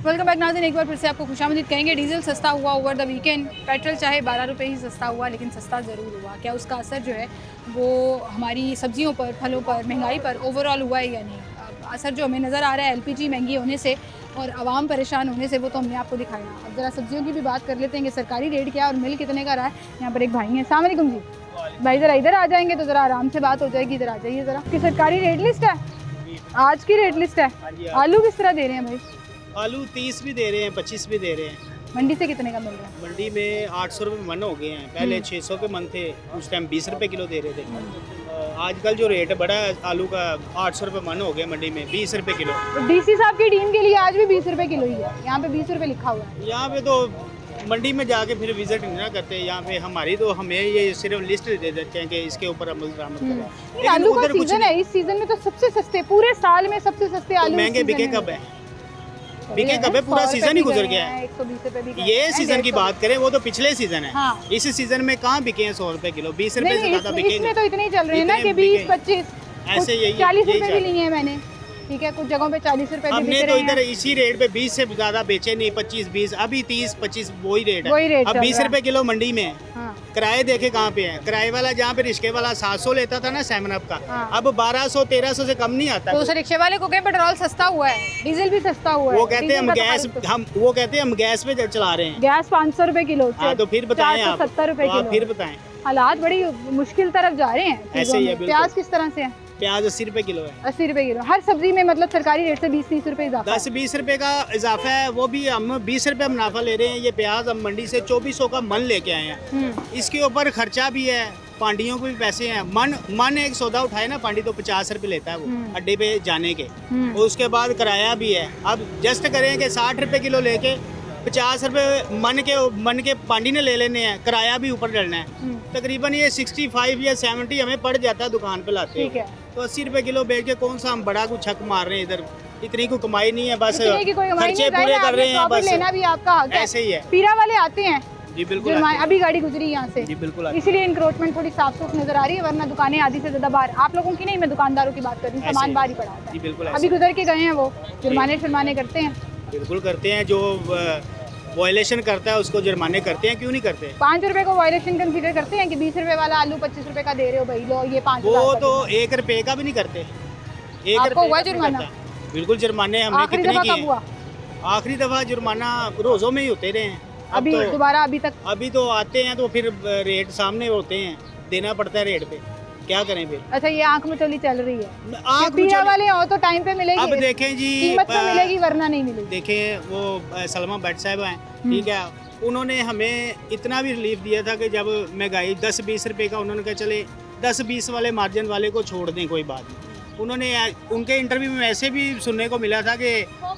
A: वेलकम बैक नाज़रीन, एक बार फिर से आपको खुशामदीद कहेंगे। डीजल सस्ता हुआ ओवर द वीकेंड, पेट्रोल चाहे 12 रुपये ही सस्ता हुआ, लेकिन सस्ता ज़रूर हुआ। क्या उसका असर जो है वो हमारी सब्जियों पर, फलों पर, महंगाई पर ओवरऑल हुआ है या नहीं? असर जो हमें नज़र आ रहा है एलपीजी महंगी होने से और आवाम परेशान होने से, वो तो हमने आपको दिखाया। अब ज़रा सब्जियों की भी बात कर लेते हैं कि सरकारी रेट क्या है और मिल कितने का रहा है। यहाँ पर एक भाई हैं, अस्सलाम वालेकुम जी। भाई ज़रा इधर आ जाएंगे तो ज़रा आराम से बात हो जाएगी, इधर आ जाइए ज़रा। कि सरकारी रेट लिस्ट है, आज की रेट लिस्ट है। आलू किस तरह दे रहे हैं भाई?
M: आलू 30 भी दे रहे हैं, 25 भी दे रहे हैं।
A: मंडी से कितने का मिल रहा है?
M: मंडी में 800 रुपये मन हो गए हैं, पहले 600 के मन थे, उस टाइम 20 रुपये किलो दे रहे थे। आजकल जो रेट बढ़ा है आलू का, 800 रुपये मन हो गए मंडी में, 20 रुपये किलो।
A: डीसी साहब की टीम के लिए आज भी 20 रुपये किलो ही है, यहाँ पे 20 रुपये लिखा हुआ है।
M: यहाँ पे तो मंडी में जाके फिर विजिट नहीं ना करते, यहाँ पे हमारी तो हमें ये सिर्फ लिस्ट दे देते हैं कि इसके ऊपर अमल दरामद करें।
A: आलू का सीजन है, इस सीजन में तो सबसे सस्ते, पूरे साल में सबसे सस्ते आलू
M: महंगे बिके कब है? बिके कब है? पूरा सीजन ही गुजर गया है।
A: 120 रुपये
M: ये सीजन की बात करें, वो तो पिछले सीजन है। हाँ। इस सीजन में कहाँ बिके हैं 100 रुपए किलो? 20 रुपए से ज्यादा बिकेंगे।
A: इसमें तो इतने ही चल रहे हैं ना कि 20-25
M: ऐसे, यही
A: 40 रुपए भी लिए हैं मैंने, ठीक है, कुछ जगहों पे 40 रुपए भी
M: हमने तो इधर इसी रेट पे 20 से ज्यादा बेचे नहीं, 25-20, अभी 30-25 वही रेट है। अब 20 रुपए किलो मंडी में। किराए देखे कहाँ पे है? किराए वाला जहाँ पे रिक्शे वाला 700 लेता था ना 7 अप का, अब 1200-1300 से कम नहीं आता।
A: तो उस रिक्शे वाले को कहीं पेट्रोल सस्ता हुआ है, डीजल भी सस्ता हुआ है।
M: वो कहते हैं हम गैस पे चला रहे हैं।
A: गैस 500 रुपए किलो,
M: तो फिर बताएं आप,
A: 70 रुपए किलो।
M: फिर बताएं,
A: हालात बड़ी मुश्किल तरफ जा रहे हैं।
M: ऐसे ही है।
A: प्याज किस तरह से है?
M: प्याज 80 रुपए किलो है।
A: 80 रुपए किलो हर सब्जी में, मतलब सरकारी रेट से 20-30 रुपए इजाफा।
M: 10-20 रुपए का इजाफा है, वो भी हम 20 रुपए मुनाफा ले रहे हैं। ये प्याज हम मंडी से 2400 का मन लेके आए हैं। इसके ऊपर खर्चा भी है, पांडियों को भी पैसे हैं। मन एक सौदा उठाए ना पांडी तो 50 रुपए लेता है वो अड्डे पे जाने के, उसके बाद किराया भी है। अब जस्ट करें कि 60 रुपए किलो लेके 50 रुपए मन के पांडी ने ले लेने हैं, किराया भी ऊपर डलना है। तकरीबन ये 65 या 70 हमें पड़ जाता है दुकान पे लाते हैं। तो 80 रुपए किलो बेच के कौन सा हम बड़ा कुछ छक मार रहे हैं? इधर इतनी को कमाई नहीं है, बस खर्चे पूरे कर रहे हैं, बस
A: लेना भी आपका हक है।
M: ऐसे ही है।
A: पीरा वाले आते हैं
M: जी, बिल्कुल।
A: अभी गाड़ी गुजरी यहाँ से
M: जी, बिल्कुल।
A: इसीलिए इंक्रोचमेंट थोड़ी साफ सुथ नजर आ रही है, वरना दुकानें आधी से ज्यादा बाहर। आप लोगों की नहीं, मैं दुकानदारों की बात कर रही हूँ, सामान बाहर ही पड़ा होता
M: जी, बिल्कुल।
A: है। अभी गुजर के गए हैं वो, जुर्माने करते हैं।
M: बिल्कुल करते हैं, जो वायलेशन करता है उसको जुर्माने करते हैं, क्यों नहीं करते?
A: 5 रुपए को वायलेशन कंसीडर करते हैं कि 20 रुपए वाला आलू 25 रुपए का दे रहे हो भाई, लो ये 5।
M: वो तो 1 रुपए का भी नहीं करते। 1 रुपए
A: हुआ जुर्माना?
M: बिल्कुल, जुर्माने हमने कितने किए हैं? आखिरी दफा जुर्माना रोजों में ही होते रहे हैं।
A: अभी दोबारा अभी
M: तो आते हैं तो फिर रेट सामने होते हैं, देना पड़ता है रेट पे, क्या करें फिर?
A: अच्छा, ये आंख में चोली चल रही है। पीरा वाले हो तो टाइम पे मिलेगी।
M: अब देखें जी,
A: कीमत तो मिलेगी वरना नहीं मिलेगी।
M: देखें वो सलमा भट्ट साहब हैं, ठीक है, उन्होंने हमें इतना भी रिलीफ दिया था कि जब महंगाई 10-20 रुपए का, उन्होंने कहा चले 10-20 वाले मार्जिन वाले को छोड़ दें, कोई बात नहीं। उन्होंने उनके इंटरव्यू में ऐसे भी सुनने को मिला था कि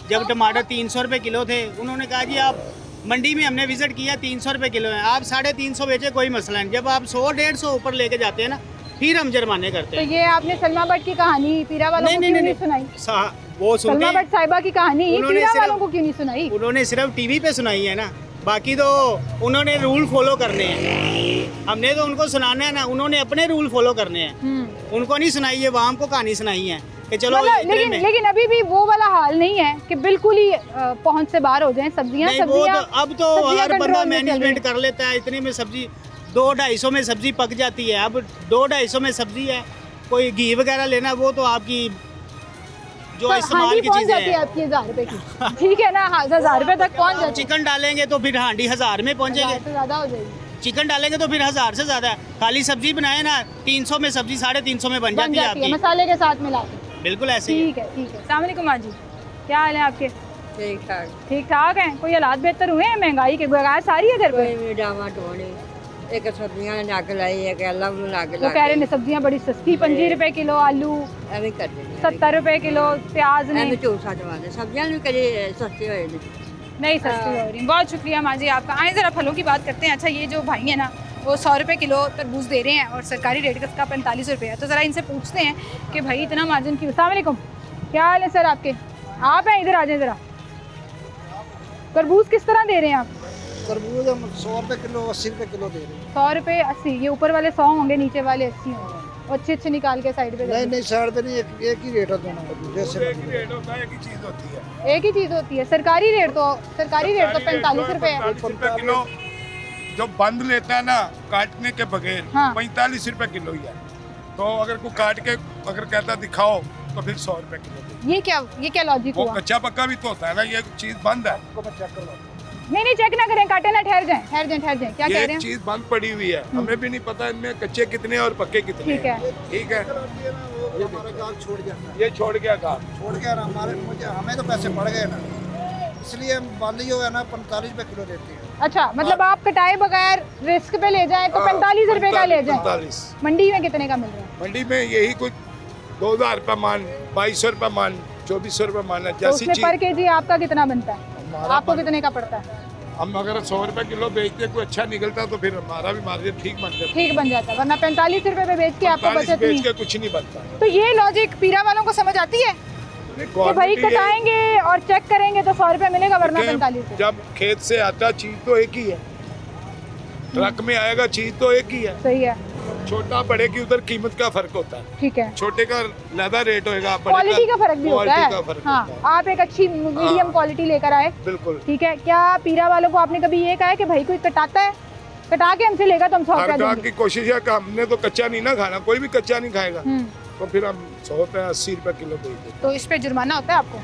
M: जब टमाटर 300 रुपए किलो थे, उन्होंने कहा जी आप मंडी में हमने विजिट किया 300 रुपए किलो है, आप 350 बेचे कोई मसला नहीं, जब आप 100-150 ऊपर लेके जाते हैं ना, फिर हम जुर्माने करते हैं।
A: तो ये आपने सलमा भट्ट की कहानी पीरा वालों को क्यों नहीं सुनाई?
M: वो
A: सलमा भट्ट साहिबा की कहानी पीरा वालों को क्यों नहीं सुनाई?
M: उन्होंने सिर्फ टीवी पे सुनाई है ना, बाकी तो उन्होंने रूल फॉलो करने हैं। हमने तो उनको सुनाना है ना, उन्होंने अपने रूल फॉलो करने हैं। उनको नहीं सुनाई है, वहाँ को कहानी सुनाई है कि चलो।
A: लेकिन अभी भी वो वाला हाल नहीं है कि बिल्कुल ही पहुंच से बाहर हो जाएं सब्जियां।
M: अब तो हर बंदा मैनेजमेंट कर लेता है, इतने में सब्जी 200-250 में सब्जी पक जाती है। अब 200-250 में सब्जी है, कोई घी वगैरह लेना वो तो आपकी जो इस्तेमाल की चीजें हैं
A: आपकी 1000 रुपए की, ठीक है ना, 1000 रुपए तक पहुंच जाती है।
M: चिकन डालेंगे तो फिर हांडी 1000 में पहुंचेंगे,
A: ज्यादा हो जाएगी।
M: चिकन डालेंगे तो फिर 1000 से ज्यादा है। खाली सब्जी बनाए ना, 300 में सब्जी 350 में बन जाती है आपकी,
A: मसाले के साथ मिला
M: बिल्कुल ऐसे ही है।
A: ठीक है ठीक है। अस्सलाम वालेकुम माँ जी, क्या हाल है आपके?
C: ठीक ठाक।
A: ठीक ठाक हैं? कोई हालात बेहतर हुए हैं? महंगाई के बगैर सारी है घर पे?
C: कोई डामा टोने एक सब्जियां नग लाई है कि अल्लाह ਨੂੰ नग
A: वो कह रहे हैं सब्जियां बड़ी सस्ती, 25 रुपए किलो आलू,
C: ਐਵੇਂ ਕਰਦੇ ਨੇ
A: 70 रुपए किलो प्याज ने,
C: ਐਵੇਂ ਝੂਠ ਸੱਚ ਵਾਦੇ ਸਬਜ਼ੀਆਂ ਵੀ ਕਦੇ ਸਸਤੇ होए ਨੇ।
A: नहीं सस्ती हो रही। बहुत शुक्रिया माँ जी आपका। आए ज़रा फलों की बात करते हैं। अच्छा, ये जो भाई है ना वो 100 रुपए किलो तरबूज दे रहे हैं और सरकारी रेट का 45 रुपये है। तो ज़रा इनसे पूछते हैं कि भाई इतना मार्जिन क्यों? अस्सलाम वालेकुम, क्या हाल है सर आपके? आप हैं, इधर आ जाएं ज़रा। तरबूज किस तरह दे रहे हैं आप?
J: तरबूज हम 100 रुपये किलो 80 रुपये किलो दे रहे हैं।
A: 100 रुपये 80, ये ऊपर वाले 100 होंगे, नीचे वाले 80 होंगे। अच्छे अच्छे निकाल के साइड पे
J: नहीं नहीं साइड पे नहीं, एक ही रेट है दोनों का, जैसे
H: रेट होता है, एक ही चीज़ होती है।
A: एक ही चीज़ होती है। सरकारी रेट तो 45 रुपये है।
H: 45 रुपये किलो जो बंद लेता है ना काटने के बगैर,
A: हाँ।
H: 45 रुपये किलो ही है। तो अगर कोई काट के अगर कहता दिखाओ तो फिर 100 रुपये किलो दे।
A: ये क्या लॉजिक
H: वो
A: हुआ?
H: कच्चा पक्का भी तो होता है ना, ये चीज़ बंद है।
A: नहीं चेक ना करें, काटे ना, ठहर जाएं क्या कह रहे
H: ये
A: हैं?
H: चीज़ बंद पड़ी हुई है, हमें भी नहीं पता इनमें कच्चे कितने और पक्के कितने
A: ठीक है।
H: हैं। ठीक है,
J: हमारा गाहक छोड़ गया
H: ये छोड़ गया काम।
J: छोड़ गया ना हमें तो पैसे बढ़ गए ना, इसलिए हम बाली जो है ना 45 रुपये किलो देते हैं।
A: अच्छा, मतलब आप कटाए बगैर रिस्क पे ले जाएं तो 45 रुपए का ले जाएं।
H: 45।
A: मंडी में कितने का मिल रहा है?
H: मंडी में यही कुछ 2000 रुपये मान, 2200 रुपये मान, 2400 रुपये मान है,
A: तो
H: जैसी
A: उसमें पर
H: चीज़।
A: केजी आपका कितना बनता है?
H: हमारा
A: आपको कितने का पड़ता है?
H: हम अगर 100 रुपये किलो बेचते कोई अच्छा निकलता तो फिर हमारा भी मार्जिन ठीक बन जाता।
A: ठीक बन जाता है, वरना 45 रुपए पे बेच के आपको
H: 45
A: बचत
H: बेच
A: नहीं।
H: के कुछ नहीं बनता।
A: तो ये लॉजिक पीरा वालों को समझ आती है कि भाई कटाएंगे और चेक करेंगे तो 100 रुपए मिलेगा, वरना 45 रुपए।
H: जब खेत से आता चीज तो एक ही है, ट्रक में आएगा चीज तो एक ही है।
A: सही है।
H: छोटा बड़े की उधर कीमत का फर्क होता है।
A: ठीक है।
H: छोटे का ज्यादा रेट होएगा, बड़े
A: क्वालिटी का फर्क भी होता
H: क्वालिटी का
A: है।
H: फर्क
A: हाँ,
H: होता है।
A: आप एक अच्छी मीडियम क्वालिटी लेकर आए,
H: बिल्कुल।
A: ठीक है। क्या पीरा वालों को आपने कभी ये कहा है कि भाई कोई कटाता है, कटा के हमसे लेगा तो हम 100 रुपया
H: सरकार
A: देंगे?
H: की कोशिश है कि हमने तो कच्चा नहीं ना खाना, कोई भी कच्चा नहीं खाएगा, तो फिर हम 100 रुपये 80 रुपये किलो बेच देते।
A: तो इस पे जुर्माना होता है आपको?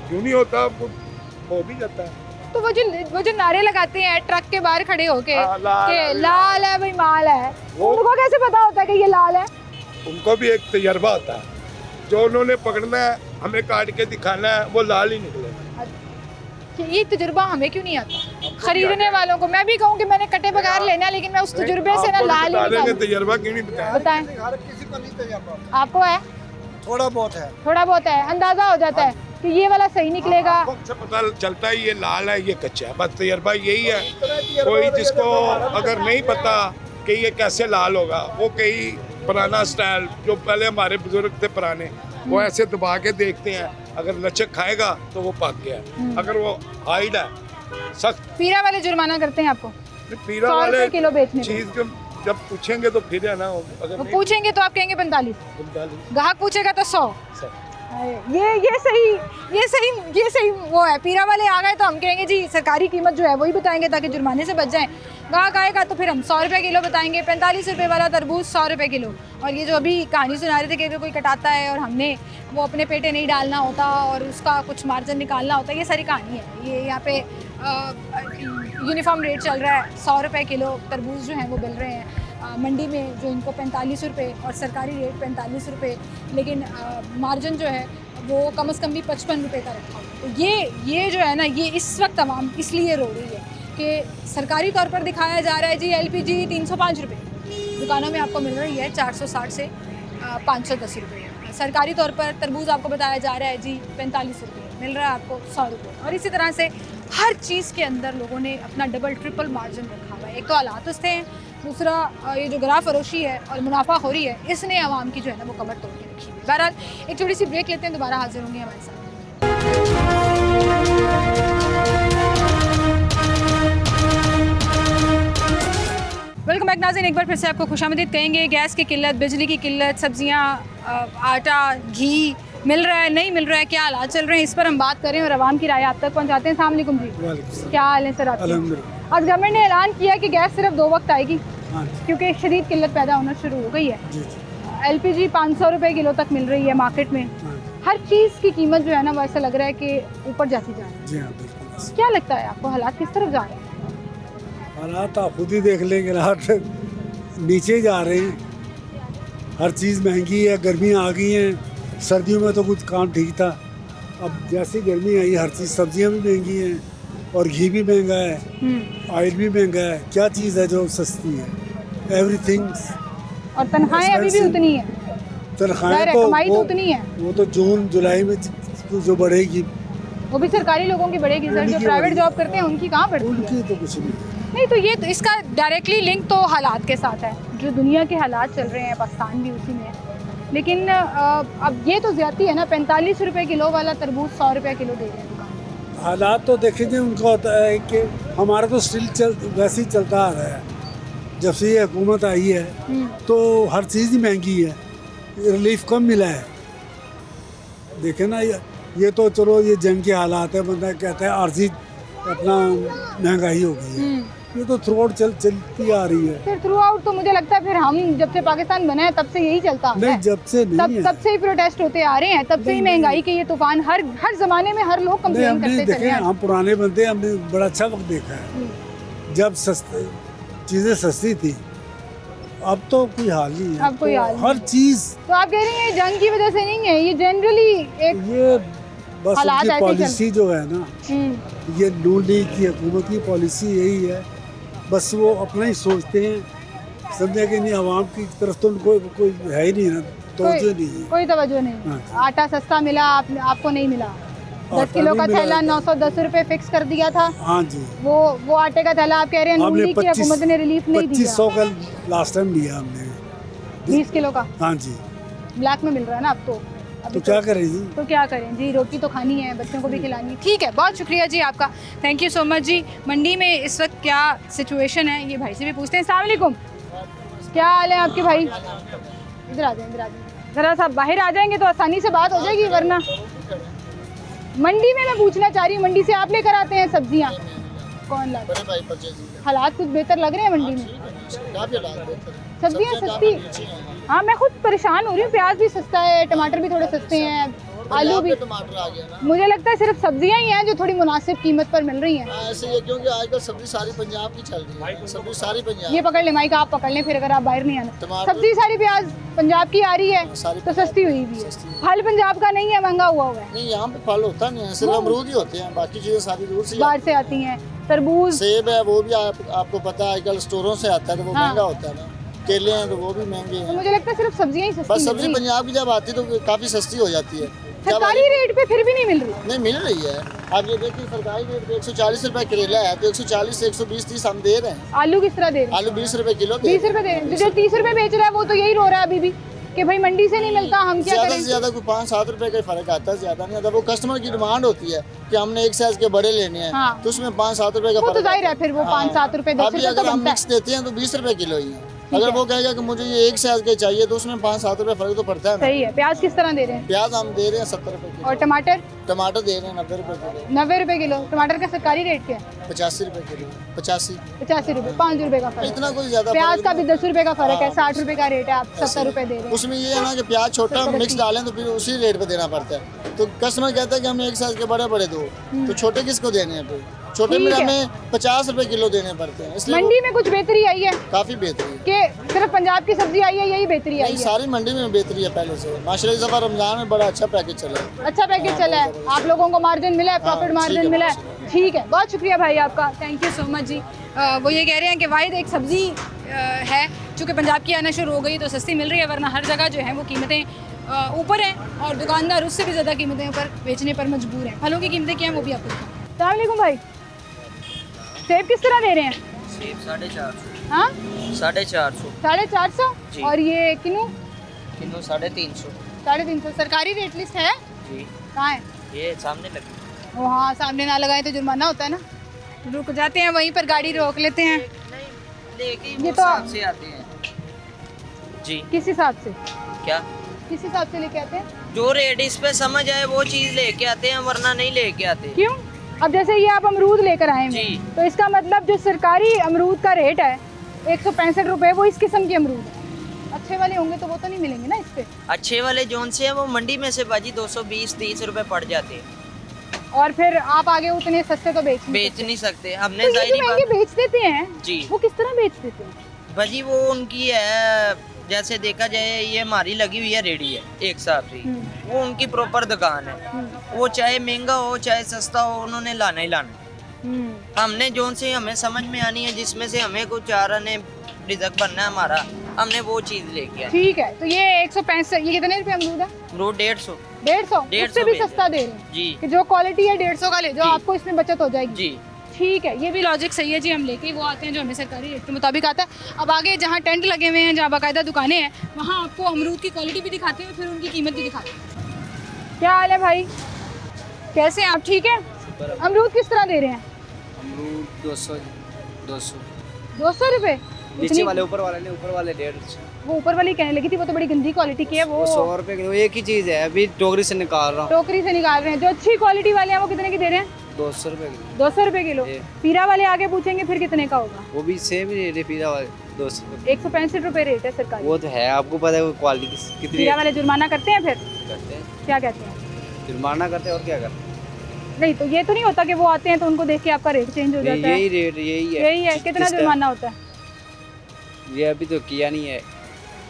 H: क्यों नहीं होता, हो भी जाता है।
A: तो वो जो नारे लगाते हैं ट्रक के बाहर खड़े होके
H: हाँ, लाल
A: कि
H: है,
A: लाल है भाई माल है,
H: वो-
A: उनको कैसे पता होता है कि ये लाल है?
H: उनको भी एक तजर्बा होता है, जो उन्होंने पकड़ना है हमें काट के दिखाना है, वो लाल ही निकलेगा।
A: कि ये तजुर्बा हमें क्यों नहीं आता खरीदने वालों को? मैं भी कहूँ कि मैंने कटे बगैर लेना है, लेकिन मैं उस तजुर्बे से ना लाल ही निकालूं।
H: तजर्बा क्यों नहीं बताया?
A: बताएं,
J: किसी को नहीं तजर्बा,
A: आपको है?
J: थोड़ा बहुत है।
A: थोड़ा बहुत है, अंदाजा हो जाता है कि ये वाला सही निकलेगा।
H: से पता चलता है ये लाल है ये कच्चा है, बस तजर्बा यही है। कोई जिसको अगर नहीं पता कि ये कैसे लाल होगा, वो कई पुराना स्टाइल जो पहले हमारे बुजुर्ग थे पुराने, वो ऐसे दबा के देखते हैं, अगर लचक खाएगा तो वो पक गया, अगर वो हाइड है सख्त।
A: पीरा वाले जुर्माना करते हैं आपको
H: पीरा
A: 100
H: वाले
A: रुपए किलो बेचने पे?
H: चीज को जब पूछेंगे तो फिर है ना, अगर
A: वो
H: नहीं
A: पूछेंगे तो आप कहेंगे 45,
H: 45
A: ग्राहक पूछेगा तो 100। ये सही वो है। पीरा वाले आ गए तो हम कहेंगे जी सरकारी कीमत जो है वही बताएंगे ताकि जुर्माने से बच जाएं। ग्राहक आएगा तो फिर हम 100 रुपये किलो बताएंगे, 45 रुपये वाला तरबूज 100 रुपये किलो। और ये जो अभी कहानी सुना रहे थे कि अगर कोई कटाता है और हमने वो अपने पेटे नहीं डालना होता और उसका कुछ मार्जिन निकालना होता है, ये सारी कहानी है। ये यहाँ पे यूनिफॉर्म रेट चल रहा है, 100 रुपये किलो तरबूज जो हैं वो मिल रहे हैं मंडी में, जो इनको 45 रुपये और सरकारी रेट 45 रुपये, लेकिन मार्जिन जो है वो कम से कम भी 55 रुपये का रखा हुआ। तो ये जो है ना, ये इस वक्त तमाम इसलिए रो रही है कि सरकारी तौर पर दिखाया जा रहा है जी LPG 305 रुपये, दुकानों में आपको मिल रही है 460 से 510 रुपये। सरकारी तौर पर तरबूज आपको बताया जा रहा है जी 45 रुपये, मिल रहा है आपको 100 रुपये। और इसी तरह से हर चीज़ के अंदर लोगों ने अपना डबल ट्रिपल मार्जिन रखा हुआ है। एक तो हालात उससे हैं, दूसरा ये जो ग्राफ फरोशी है और मुनाफा हो रही है, इसने आवाम की जो है ना वो कमर तोड़ के रखी है। बहरहाल एक छोटी सी ब्रेक लेते हैं, दोबारा हाजिर होंगे हमारे साथ। वेलकम बैक नाज़रीन, एक बार फिर से आपको खुशामदीद कहेंगे। गैस की किल्लत, बिजली की किल्लत, सब्जियां, आटा, घी मिल रहा है नहीं मिल रहा है, क्या हालात चल रहे हैं, इस पर हम बात करें और आवाम की राय आप तक पहुंचाते हैं। अस्सलाम वालेकुम जी, क्या हाल है सर आपके? आज गवर्नमेंट ने ऐलान किया कि गैस सिर्फ 2 वक्त आएगी क्योंकि शदीद किल्लत पैदा होना शुरू हो गई है। LPG 500 रुपये किलो तक मिल रही है मार्केट में। हर चीज़ की कीमत जो है ना वो ऐसा लग रहा है कि ऊपर जाती जा रही है। क्या लगता है आपको, हालात किस तरफ जा रहे हैं?
N: हालात आप खुद ही देख लेंगे, हालात नीचे जा रहे हैं। हर चीज़ महंगी है, गर्मियाँ आ गई हैं, सर्दियों में तो कुछ काम ठीक था, अब जैसी गर्मी आई हर चीज़, सब्जियां भी महंगी हैं और घी भी महंगा है, ऑयल भी महंगा है। क्या चीज़ है जो सस्ती है? एवरीथिंग।
A: और तनख्वाहें अभी भी उतनी है,
N: तनख्वाहें तो
A: कमाई तो उतनी है,
N: वो तो जून जुलाई में जो बढ़ेगी
A: वो भी सरकारी लोगों की बढ़ेगी सर। जो प्राइवेट जॉब करते हैं उनकी कहाँ बढ़ती है?
N: उनकी तो कुछ नहीं।
A: तो ये तो इसका डायरेक्टली लिंक तो हालात के साथ है, जो दुनिया के हालात चल रहे हैं, पाकिस्तान भी उसी में है। लेकिन अब ये तो ज़्यादती है ना, 45 रुपये किलो वाला तरबूज 100 रुपये किलो दे रहे हैं दुकान।
N: हालात तो देखेंगे उनका होता है कि हमारा तो स्टिल वैसे ही चलता आ रहा है। जब से ये हुकूमत आई है तो हर चीज़ ही महंगी है, रिलीफ कम मिला है। देखे ना, ये तो चलो ये जंग के हालात है, बंदा कहता है आर्जी अपना महंगाई हो गई है, ये तो थ्रू आउट चलती आ रही है।
A: फिर थ्रू आउट तो मुझे लगता है फिर हम जब से पाकिस्तान बना है तब से यही चलता आ रहा है।
N: नहीं, जब से नहीं है,
A: तब से ही प्रोटेस्ट होते आ रहे हैं, तब से ही महंगाई के ये तूफान हर जमाने में हर लोग कंप्लेन करते चले हैं।
N: हम पुराने बंदे, हमने बड़ा अच्छा वक्त देखा है जब चीज़ें सस्ती थी। अब तो कोई हाल नहीं है,
A: अब कोई हाल
N: हर चीज़।
A: तो आप कह रही हैं जंग की वजह से नहीं है, ये जनरली एक
N: ये बस
A: हालात
N: उनकी
A: ऐसे
N: पॉलिसी जो है ना, ये नून लीग की हुकूमत की पॉलिसी यही है, बस वो अपना ही सोचते हैं, समझे कि नहीं, आवाम की तरफ तो कोई है ही नहीं ना, तवज्जो नहीं है।
A: कोई तवज्जो नहीं। आटा सस्ता मिला, आपको नहीं मिला। 10 किलो का थैला 910 रुपये फिक्स कर दिया था।
N: हाँ जी,
A: वो आटे का थैला आप कह रहे हैं नून लीग की हुकूमत ने रिलीफ नहीं दिया।
N: 2500 का लास्ट टाइम दिया हमने,
A: 20 किलो का।
N: हाँ जी,
A: ब्लैक में मिल रहा है ना अब तो।
N: क्या करें जी?
A: तो क्या करें जी, रोटी तो खानी है, बच्चों को भी खिलानी है। ठीक है, बहुत शुक्रिया जी आपका, थैंक यू सो मच जी। मंडी में इस वक्त क्या सिचुएशन है ये भाई से भी पूछते हैं। अस्सलाम वालेकुम, क्या हाल है आपके भाई? इधर आ जाएं, ज़रा सा बाहर आ जाएंगे तो आसानी से बात हो जाएगी, वरना मंडी में मैं पूछना चाह रही हूँ, मंडी से आप लेकर आते हैं सब्जियाँ, कौन लाता है? हालात कुछ बेहतर लग रहे हैं मंडी में? सब्जियाँ सस्ती? हाँ, मैं खुद परेशान हो रही हूँ। प्याज भी सस्ता है, टमाटर भी थोड़े सस्ते हैं, आलू भी। मुझे लगता है सिर्फ सब्जियाँ ही हैं जो थोड़ी मुनासिब कीमत पर मिल रही हैं।
O: ऐसे ही है, क्योंकि आजकल सब्जी सारी पंजाब की चल रही है, सब्जी सारी पंजाब।
A: ये पकड़ ले माइक, आप पकड़ लें फिर, अगर आप बाहर नहीं आना। सब्जी सारी प्याज पंजाब की आ रही है तो सस्ती हुई भी है। फल पंजाब का नहीं है, महंगा हुआ है।
O: नहीं, यहाँ पे फल होता नहीं है, सिर्फ अमरूद ही होते हैं, बाकी चीजें सारी दूर से
A: बाहर से आती हैं। तरबूज,
O: सेब है, वो भी आपको पता है आजकल स्टोरों से आता है तो वो महंगा होता है ना। केले हैं तो वो भी महंगे हैं।
A: तो मुझे लगता है सिर्फ सब्जियाँ ही सस्ती।
O: बस सब्जी पंजाब की जब आती है तो काफी सस्ती हो जाती है।
A: सरकारी रेट पे फिर भी नहीं मिल रही?
O: नहीं, मिल रही है। आप ये देखिए, सरकारी रेट पे 140 रुपए करेला है तो 140 से 120 30 हम दे रहे हैं।
A: आलू किस तरह दे रहे हैं?
O: आलू 20 रुपए किलो।
A: 20 रुपए दे रहे हैं। जो 30 रुपए बेच रहा है वो तो यही रो रहा है अभी भी कि भाई मंडी से नहीं मिलता, हम क्या करें?
O: ज्यादा से ज्यादा कोई 5-7 रुपए का फर्क आता है, ज्यादा नहीं आता। वो कस्टमर की डिमांड होती है कि हमने एक साइज के बड़े लेने हैं।
A: हाँ।
O: तो उसमें 5-7 रुपए का
A: वो
O: फर्क
A: तो जाहिर है, फिर वो 5-7 रुपए 10 रुपए
O: अगर
A: तो
O: हम
A: बनता
O: मिक्स देते हैं तो 20 रुपए किलो ही है। अगर वो कहेगा कि मुझे ये एक साइज के चाहिए तो उसमें 5-7 रुपए फर्क तो पड़ता है।
A: सही है। प्याज किस तरह दे रहे हैं?
O: प्याज हम दे रहे हैं 70 रुपए किलो।
A: और टमाटर?
O: टमाटर दे रहे हैं 90 रुपए किलो।
A: 90 रुपए किलो। टमाटर का सरकारी रेट क्या है?
O: 85 रुपए किलो। 85
A: रुपए, 5 रुपए का फर्क।
O: इतना कोई ज्यादा।
A: प्याज का भी 10 रुपए का फर्क है, 60 रुपए का रेट है, आप 70 रुपए दे रहे हैं।
O: उसमें ये है ना कि प्याज छोटा मिक्स डालें तो फिर उसी रेट पे देना पड़ता है। तो कस्टमर कहता है कि हमने एक साइज के बड़े बड़े दो, तो छोटे किसको देने हैं? फिर छोटे में हमें 50 रुपए किलो देने पड़ते हैं। इसलिए
A: मंडी में कुछ बेहतरी आई है?
O: काफी बेहतरी
A: कि सिर्फ पंजाब की सब्जी आई है, यही बेहतरी आई है?
O: सारी मंडी में बेहतरी है पहले से। माशाल्लाह इस दफा रमजान में बड़ा अच्छा पैकेज चला है।
A: अच्छा पैकेज चला है, आप लोगों को मार्जिन मिला है, प्रॉफिट मार्जिन मिला है। ठीक है, बहुत शुक्रिया भाई आपका, थैंक यू सो मच जी। वो ये कह रहे हैं कि वाहिद एक सब्जी है चूँकि पंजाब की आना शुरू हो गई तो सस्ती मिल रही है, वरना हर जगह जो है वो कीमतें ऊपर हैं और दुकानदार उससे भी ज़्यादा कीमतें ऊपर बेचने पर मजबूर हैं। फलों की कीमतें क्या हैं वो भी आपको बताऊँ। अस्सलाम वालेकुम भाई, सेब किस तरह दे रहे हैं?
P: सेब 450।
A: हाँ,
P: 450।
A: 450। और ये किन्नू?
P: किन्नू 350।
A: 350। सरकारी रेट लिस्ट है
P: जी?
A: कहाँ है?
P: ये सामने लगी।
A: वो हाँ, सामने ना लगाए तो जुर्माना होता है ना। रुक जाते हैं वहीं पर, गाड़ी रोक लेते हैं।
P: लेके
A: ये तो
P: से आते हैं जी।
A: किस हिसाब से?
P: क्या
A: किस हिसाब से लेके आते हैं?
P: जो रेट इस पे समझ आए वो चीज लेके आते हैं, वरना नहीं लेके आते।
A: क्यों? अब जैसे ये आप अमरूद लेकर आए हैं तो इसका मतलब जो सरकारी अमरूद का रेट है 165 रुपए, वो इस किस्म के अमरूद है। अच्छे वाले होंगे तो वो तो नहीं मिलेंगे ना इस पे।
P: अच्छे वाले जोन से है वो मंडी में से बाजी 220-30 रुपए पड़ जाते हैं।
A: और फिर आप आगे उतने सस्ते तो बेच
P: नहीं सकते। हमने
A: तो महंगे बेच देते हैं
P: जी।
A: वो किस तरह बेच देते हैं?
P: बाजी वो उनकी है जैसे देखा जाए ये हमारी लगी हुई है रेडी है एक साथ ही, वो उनकी प्रॉपर दुकान है, वो चाहे महंगा हो चाहे सस्ता हो उन्होंने लाना ही लाना। हमने जोन से हमें समझ में आनी है, जिसमें से हमें कुछ चार ने रिजक बनना है हमारा, हमने वो चीज लेके आए।
A: ठीक है, तो ये 165, ये कितने रुपए अमरूद है?
P: अमरूद 150।
A: 150 उससे भी सस्ता दे रहे हैं
P: जी,
A: कि जो क्वालिटी है 150 का ले जाओ, आपको इसमें बचत हो जाएगी
P: जी।
A: ठीक है, ये भी लॉजिक सही है जी। हम लेके वो आते हैं जो हमें सरकारी रेट के मुताबिक आता है। अब आगे जहाँ टेंट लगे हुए हैं, जहाँ बाकायदा दुकानें हैं, वहाँ आपको अमरूद की क्वालिटी भी दिखाते हैं, फिर उनकी कीमत भी दिखाते हैं। क्या हाल है भाई, कैसे हैं आप? ठीक है। अमरूद किस तरह दे रहे हैं?
F: अमरूद 200
A: 200 रुपये
F: नीचे वाले, ऊपर वाले नहीं, ऊपर वाले 150।
A: वो ऊपर वाली कहने लगी थी, वो तो बड़ी गंदी क्वालिटी की है। वो
F: 100 रुपये किलो, एक ही चीज़ है, अभी टोकरी से निकाल रहा हूँ।
A: टोकरी से निकाल रहे हैं। जो अच्छी क्वालिटी वाले हैं वो कितने की दे रहे हैं?
F: 200 रुपये किलो।
A: 200 रुपये किलो। पीरा वाले आगे पूछेंगे फिर कितने का होगा?
F: वो भी सेम ही रेट है, पीरा वाले 200।
A: 165 रुपये रेट है सरकारी।
F: वो तो है, आपको पता है वो क्वालिटी कितनी।
A: पीरा वाले जुर्माना करते हैं? फिर
F: करते हैं।
A: क्या कहते हैं?
F: जुर्माना करते हैं और क्या करते हैं।
A: नहीं तो ये तो नहीं होता कि वो आते हैं तो उनको देख के आपका रेट चेंज हो जाता है?
F: यही रेट यही है।
A: यही है। कितना जुर्माना होता है?
F: ये अभी तो किया नहीं है।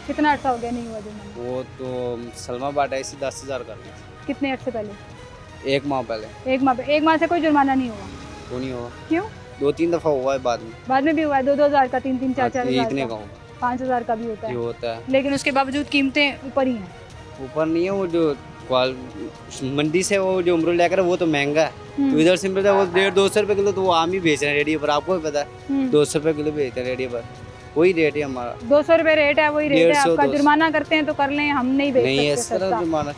A: कितना अर्सा हो गया नहीं हुआ जुर्माना?
F: वो तो सलमा बाटा ऐसी 10,000 कर दी।
A: कितने अर्से पहले?
F: 1 माह पहले।
A: 1 माह से कोई जुर्माना नहीं हुआ?
F: वो नहीं हुआ।
A: क्यों?
F: 2-3 दफ़ा हुआ है बाद में।
A: बाद में भी हुआ है 2-2 हज़ार का, 3-3, 4-4 हज़ार
F: इतने
A: का,
F: का
A: 5 हज़ार का भी होता है।
F: होता है,
A: लेकिन उसके बावजूद कीमतें ऊपर ही हैं।
F: ऊपर नहीं है। वो जो मंडी से वो जो अमरूद लेकर वो तो महंगा है, तो इधर से मिलता है वो 150-200 रुपये किलो, तो वो आम ही बेच रहे हैं रेडी पर। आपको भी पता है 200 रुपये किलो बेचते हैं रेडी पर, वही रेट है हमारा।
A: 200 रुपये रेट है, वही रेट है आपका।
F: 150
A: जुर्माना करते हैं तो कर लें, हम नहीं बेच
F: नहीं है
A: सकते
F: इस तरह
A: सस्ता।
F: जुर्माना।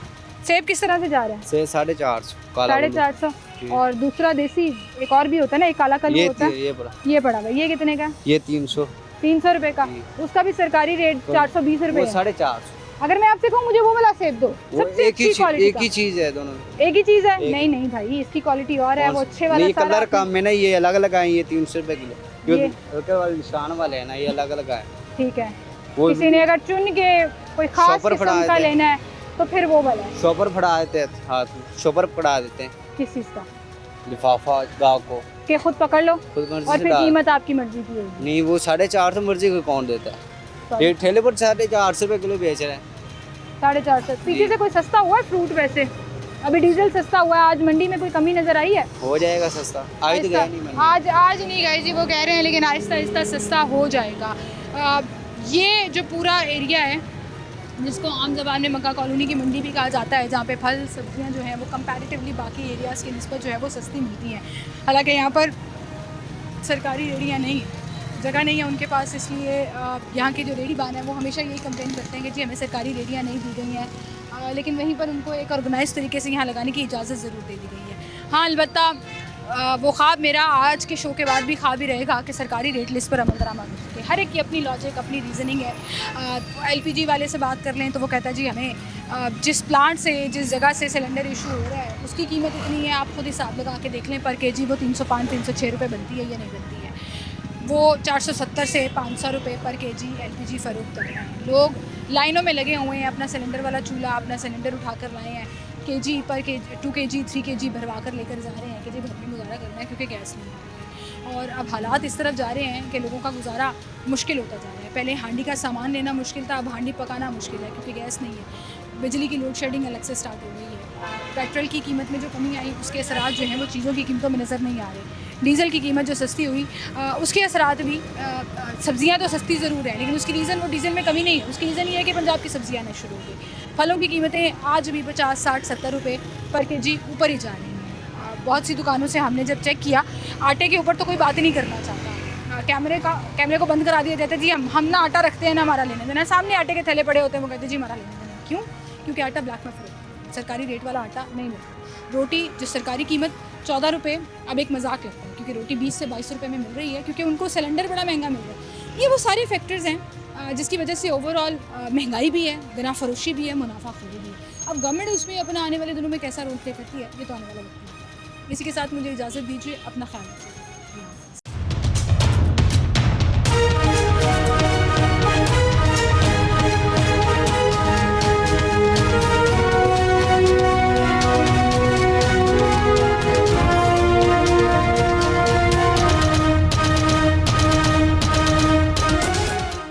A: सेब किस तरह से जा रहा है?
F: सेब 450 काला
A: 450। और दूसरा देसी एक और भी होता है ना, एक काला कलू होता है, ये पड़ा हुआ। ये कितने का?
F: ये 300।
A: 300 रुपये का। उसका भी सरकारी रेट 420 रुपये।
F: 450।
A: अगर मैं आपसे कहूँ मुझे वो वाला सेब दो, सबसे अच्छी क्वालिटी
F: एक ही चीज है दोनों।
A: एक ही चीज है? नहीं नहीं भाई, इसकी क्वालिटी और है, वो अच्छे वाला।
F: ये कलर कम है ना, ये अलग अलग आए, ये 300 रुपये किलो। ये हल्के वाले निशान वाले है ना, ये अलग अलग आए।
A: ठीक है। किसी ने अगर चुन के कोई खास किस्म का लेना है तो फिर वो वाला है।
F: शॉपर फड़ा देते हैं हाथ में, शॉपर पकड़ा देते हैं।
A: किस चीज का?
F: लिफाफा गाँव को
A: के खुद पकड़ लो
F: खुद मर्जी
A: और
F: से
A: फिर
F: डाल।
A: कीमत आपकी मर्जी की होगी।
F: नहीं, वो 450 मर्जी को कौन देता है? ये ठेले पर 450 रुपये किलो बेच रहे हैं।
A: 450। पीछे से कोई सस्ता हुआ है फ्रूट? वैसे अभी डीजल सस्ता हुआ है, आज मंडी में कोई कमी नजर आई है?
F: हो जाएगा सस्ता, आज तो गया नहीं मंडी।
A: आज नहीं गए जी, वो कह रहे हैं, लेकिन आहिस्ता आहिस्ता सस्ता हो जाएगा। ये जो पूरा एरिया है जिसको आम ज़बान में मक्का कॉलोनी की मंडी भी कहा जाता है, जहाँ पे फल सब्जियाँ जो हैं वो कंपैरेटिवली बाकी एरियाज़ की निस्बत जो है वो सस्ती मिलती हैं। हालांकि यहाँ पर सरकारी रेहड़ियाँ नहीं, जगह नहीं है उनके पास, इसलिए यहाँ के जो रेहड़ी बान है वो हमेशा यही कंप्लेन करते हैं कि जी हमें सरकारी रेहड़ियाँ नहीं दी गई हैं, लेकिन वहीं पर उनको एक ऑर्गेनाइज तरीके से यहाँ लगाने की इजाज़त ज़रूर दे दी गई है। हाँ, अलबत्ता वो ख्वाब मेरा आज के शो के बाद भी ख्वाब ही रहेगा कि सरकारी रेट लिस्ट पर अमल दरामद हो सके। हर एक की अपनी लॉजिक, अपनी रीज़निंग है। LPG वाले से बात कर लें तो वो कहता है जी हमें जिस प्लांट से, जिस जगह से सिलेंडर इशू हो रहा है उसकी कीमत इतनी है, आप खुद हिसाब लगा के देख लें पर केजी वो 305-306 रुपये बनती है या नहीं बनती है। वो 470 से 500 रुपये पर केजी LPG फ़रोख्त कर रहे हैं। लोग लाइनों में लगे हुए हैं, अपना सिलेंडर वाला चूल्हा, अपना सिलेंडर उठा कर लाए हैं, केजी पर केजी 2 kg 3 kg भरवा कर लेकर जा रहे हैं कि जी घर में गुजारा करना है क्योंकि गैस नहीं है। और अब हालात इस तरफ जा रहे हैं कि लोगों का गुजारा मुश्किल होता जा रहा है। पहले हांडी का सामान लेना मुश्किल था, अब हांडी पकाना मुश्किल है क्योंकि गैस नहीं है। बिजली की लोड शेडिंग अलग से स्टार्ट हो गई है। पेट्रोल की कीमत में जो कमी आई उसके असरात जो हैं वो चीज़ों की कीमतों में नज़र नहीं आ रहे। डीज़ल की कीमत जो सस्ती हुई उसके असरात भी, सब्ज़ियाँ तो सस्ती ज़रूर हैं लेकिन उसकी रीज़न वो डीज़ल में कमी नहीं है, उसकी रीज़न ये है कि पंजाब की सब्ज़ियाँ आना शुरू हो गई। फलों की कीमतें आज भी 50, 60, 70 रुपये पर केजी ऊपर ही जा रही हैं। बहुत सी दुकानों से हमने जब चेक किया, आटे के ऊपर तो कोई बात ही नहीं करना चाहता। कैमरे को बंद करा दिया जाता है, जी हम ना आटा रखते हैं ना हमारा लेने देना। सामने आटे के थैले पड़े होते हैं, वो कहते हैं जी हमारा लेने देना। क्यों? क्योंकि आटा ब्लैक में फ़रोख्त, सरकारी रेट वाला आटा नहीं मिलता। रोटी जो सरकारी कीमत 14 रुपये, अब एक मजाक लगता है क्योंकि रोटी 20 से 22 रुपये में मिल रही है क्योंकि उनको सिलेंडर बड़ा महंगा मिल रहा है। ये वो सारे फैक्टर्स हैं जिसकी वजह से ओवरऑल महंगाई भी है, गना फरोशी भी है, मुनाफाखोरी भी है। अब गवर्नमेंट उसमें अपना आने वाले दिनों में कैसा रोल प्ले करती है ये तो आने वाला वक्त है। इसी के साथ मुझे इजाज़त दीजिए, अपना ख्याल रखिए।